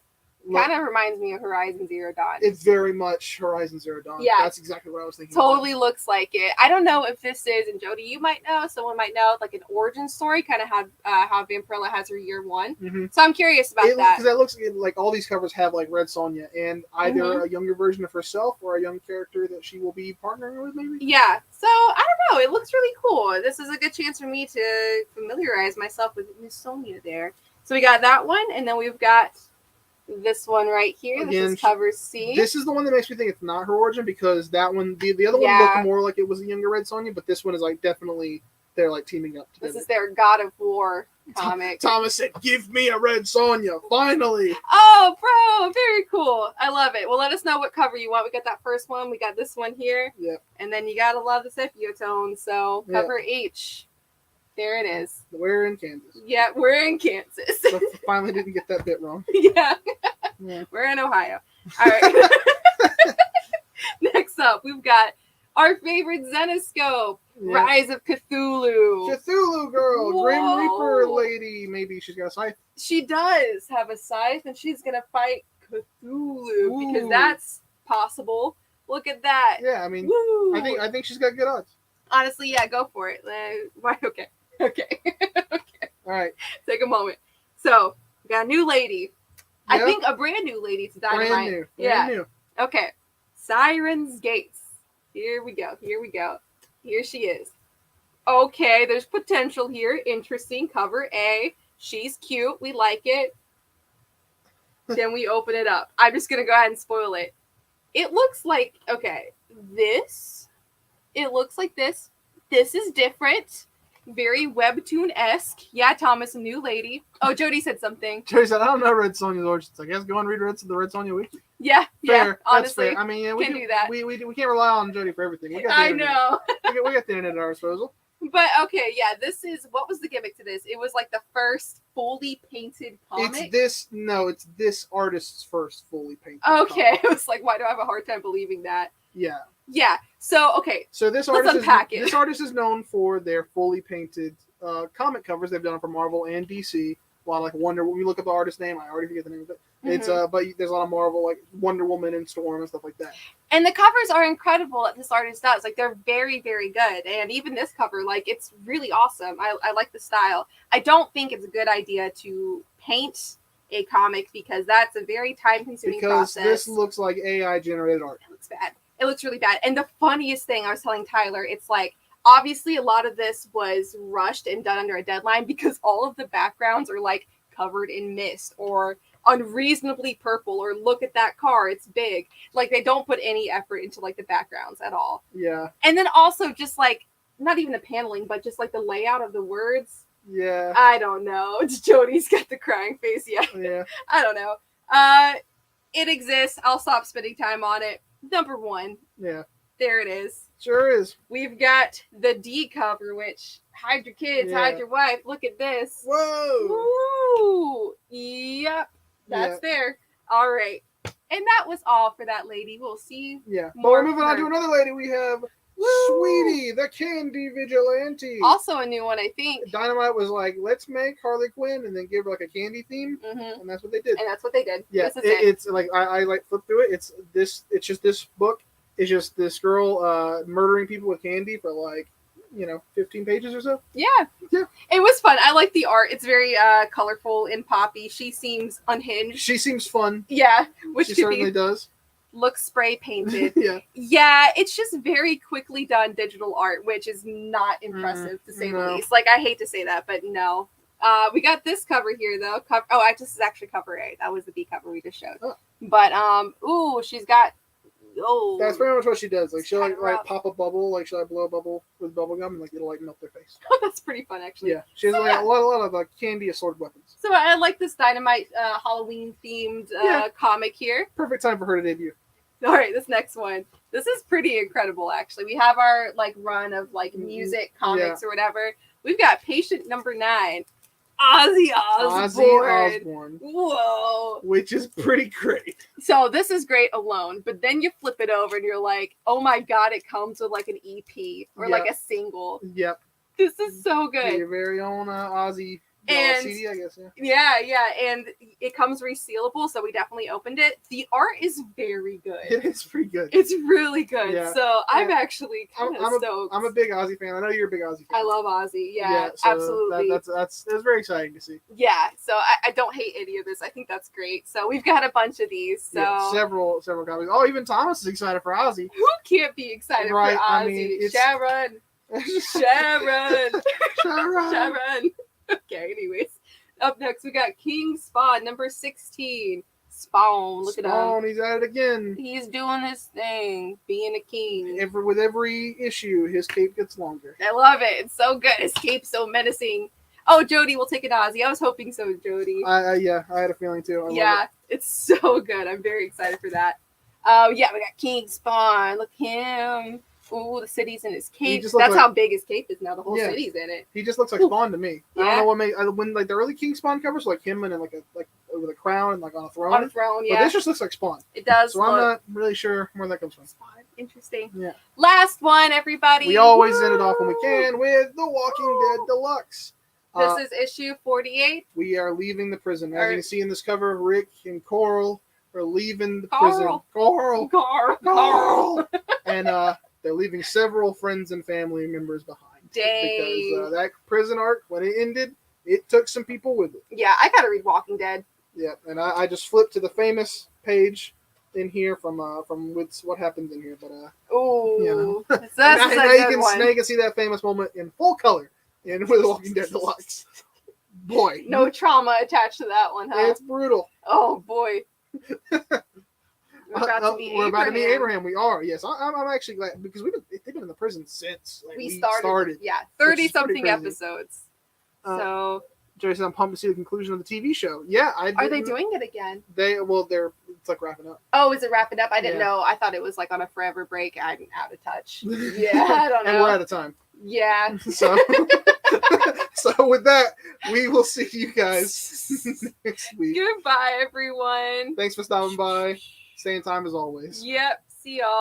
Kind of reminds me of Horizon Zero Dawn. It's very much Horizon Zero Dawn. Yeah. That's exactly what I was thinking. Totally looks like it. I don't know if this is, and Jody, you might know, someone might know, like an origin story, kind of how Vampirella has her year 1. Mm-hmm. So I'm curious about that. Because it looks like all these covers have like Red Sonja and either a younger version of herself or a young character that she will be partnering with, maybe? Yeah. So I don't know. It looks really cool. This is a good chance for me to familiarize myself with Miss Sonja there. So we got that one, and then we've got this one right here. Again, this is cover C. This is the one that makes me think it's not her origin, because that one, the other one looked more like it was a younger Red Sonja, but this one is like definitely they're like teaming up together. This is their God of War comic. Thomas said, "Give me a Red Sonja, finally!" Oh, bro, very cool. I love it. Well, let us know what cover you want. We got that first one. We got this one here. Yep. And then you gotta love the sepia tone. So cover H. There it is. We're in Kansas. Yeah, we're in Kansas. So finally didn't get that bit wrong. Yeah. We're in Ohio. All right. Next up, we've got our favorite Zenoscope, Rise of Cthulhu. Cthulhu girl, Whoa. Grim Reaper lady. Maybe she's got a scythe. She does have a scythe, and she's going to fight Cthulhu because that's possible. Look at that. Yeah, I mean, I think she's got good odds. Honestly, yeah, go for it. Okay. Okay. All right. Take a moment. So, we got a new lady. Yep. I think a brand new lady to Dynamite. Brand new. Okay. Siren's Gates. Here we go. Here she is. Okay, there's potential here. Interesting. Cover A. She's cute. We like it. Then we open it up. I'm just going to go ahead and spoil it. It looks like, this. It looks like this. This is different. Very webtoon-esque. Yeah, Thomas, a new lady. Oh, Jody said something. Jody said, I don't know Red Sonja's origins. I guess go and read the Red Sonja Wiki. Yeah, fair. Honestly, that's fair. I mean, we can do that. We can't rely on Jody for everything. I know. we got the internet at our disposal. But, okay, yeah, this is, what was the gimmick to this? It was like the first fully painted comic. It's this artist's first fully painted comic. It was like, why do I have a hard time believing that? Yeah. Yeah. So, okay. So this artist is known for their fully painted comic covers. They've done it for Marvel and DC. A lot of like Wonder. When we look up the artist's name, I already forget the name of it. It's but there's a lot of Marvel, like Wonder Woman and Storm and stuff like that. And the covers are incredible that this artist does. Like they're very, very good. And even this cover, like it's really awesome. I like the style. I don't think it's a good idea to paint a comic because that's a very time-consuming process. Because this looks like AI generated art. It looks bad. It looks really bad. And the funniest thing I was telling Tyler, it's like, obviously a lot of this was rushed and done under a deadline because all of the backgrounds are like covered in mist or unreasonably purple or look at that car, it's big. Like they don't put any effort into like the backgrounds at all. Yeah. And then also just like, not even the paneling, but just like the layout of the words. Yeah. I don't know. Jody's got the crying face. Yeah. I don't know. It exists. I'll stop spending time on it. Number 1. Yeah. There it is. Sure is. We've got the D cover, which hide your kids, hide your wife. Look at this. Whoa. Woo. Yep. That's there. All right. And that was all for that lady. We'll see. Yeah. But we're moving on to another lady. We have Sweetie, the Candy Vigilante. Also a new one, I think. Dynamite was like, let's make Harley Quinn and then give her like a candy theme. And that's what they did. Yeah. It's like, I like flip through it. It's just this book. It's just this girl murdering people with candy for like, 15 pages or so. Yeah. It was fun. I like the art. It's very colorful and poppy. She seems unhinged. She seems fun. Yeah. Which she certainly does. Looks spray painted. Yeah, it's just very quickly done digital art, which is not impressive to say the least. Like I hate to say that, but no. We got this cover here though. This is actually cover A. That was the B cover we just showed. But she's got Oh, That's pretty much what she does. Like she'll Kinda like rough. pop a bubble, like she'll like, blow a bubble with bubble gum, and like it'll like melt their face. that's pretty fun, actually. Yeah, she has So, like yeah. a lot of candy assorted weapons. So I like this Dynamite Halloween themed comic here. Perfect time for her to debut. All right, this next one. This is pretty incredible, actually. We have our like run of like music comics or whatever. We've got patient number 9, Ozzy Osbourne. Whoa. Which is pretty great. So this is great alone, but then you flip it over and you're like, oh my god, it comes with like an EP or like a single. Yep. This is so good. Your very own Ozzy And CD, I guess. Yeah. yeah, and it comes resealable, so we definitely opened it. The art is very good. It is pretty good. It's really good. Yeah. So I'm actually kind of stoked. I'm a big Ozzy fan. I know you're a big Ozzy fan. I love Ozzy. Yeah, so absolutely. That's very exciting to see. Yeah, so I don't hate any of this. I think that's great. So we've got a bunch of these. So several copies. Oh, even Thomas is excited for Ozzy. Who can't be excited for Ozzy? I mean, Sharon. Sharon. Sharon. Sharon. Okay, anyways. Up next, we got King Spawn, number 16. Spawn, look at him. He's at it again. He's doing his thing, being a king. With every issue, his cape gets longer. I love it. It's so good. His cape's so menacing. Oh, Jody will take it Ozzy. I was hoping so, Jody. Yeah, I had a feeling too. It's so good. I'm very excited for that. We got King Spawn. Look at him. Ooh, the city's in his cape. That's how big his cape is now. The whole city's in it. He just looks like Spawn to me. I don't know what made when like the early King Spawn covers like him and in, like with a crown and like on a throne. On a throne, yeah. But this just looks like Spawn. It does. So I'm not really sure where that comes from. Spawn. Interesting. Yeah. Last one, everybody. We always end it off when we can with The Walking Dead Deluxe. This is issue 48. We are leaving the prison. As you can see in this cover, Rick and Coral are leaving the prison. Coral. And they're leaving several friends and family members behind. Dang. Because that prison arc, when it ended, it took some people with it. Yeah, I gotta read Walking Dead. Yeah, and I just flipped to the famous page in here from what happens in here, but ooh, that's now a good one. Now you can see that famous moment in full color in with Walking Dead Deluxe. Boy, no trauma attached to that one, huh? It's brutal. Oh boy. We're about to meet Abraham. We are. Yes, I'm actually glad because they've been in the prison since we started. Yeah, 30-something episodes. So Jerry said I'm pumped to see the conclusion of the TV show. Yeah, are they doing it again? It's like wrapping up. Oh, is it wrapping up? I didn't know. I thought it was like on a forever break. I'm out of touch. Yeah, I don't know. And we're out of time. Yeah. So with that, we will see you guys next week. Goodbye, everyone. Thanks for stopping by. Same time as always. Yep. See y'all.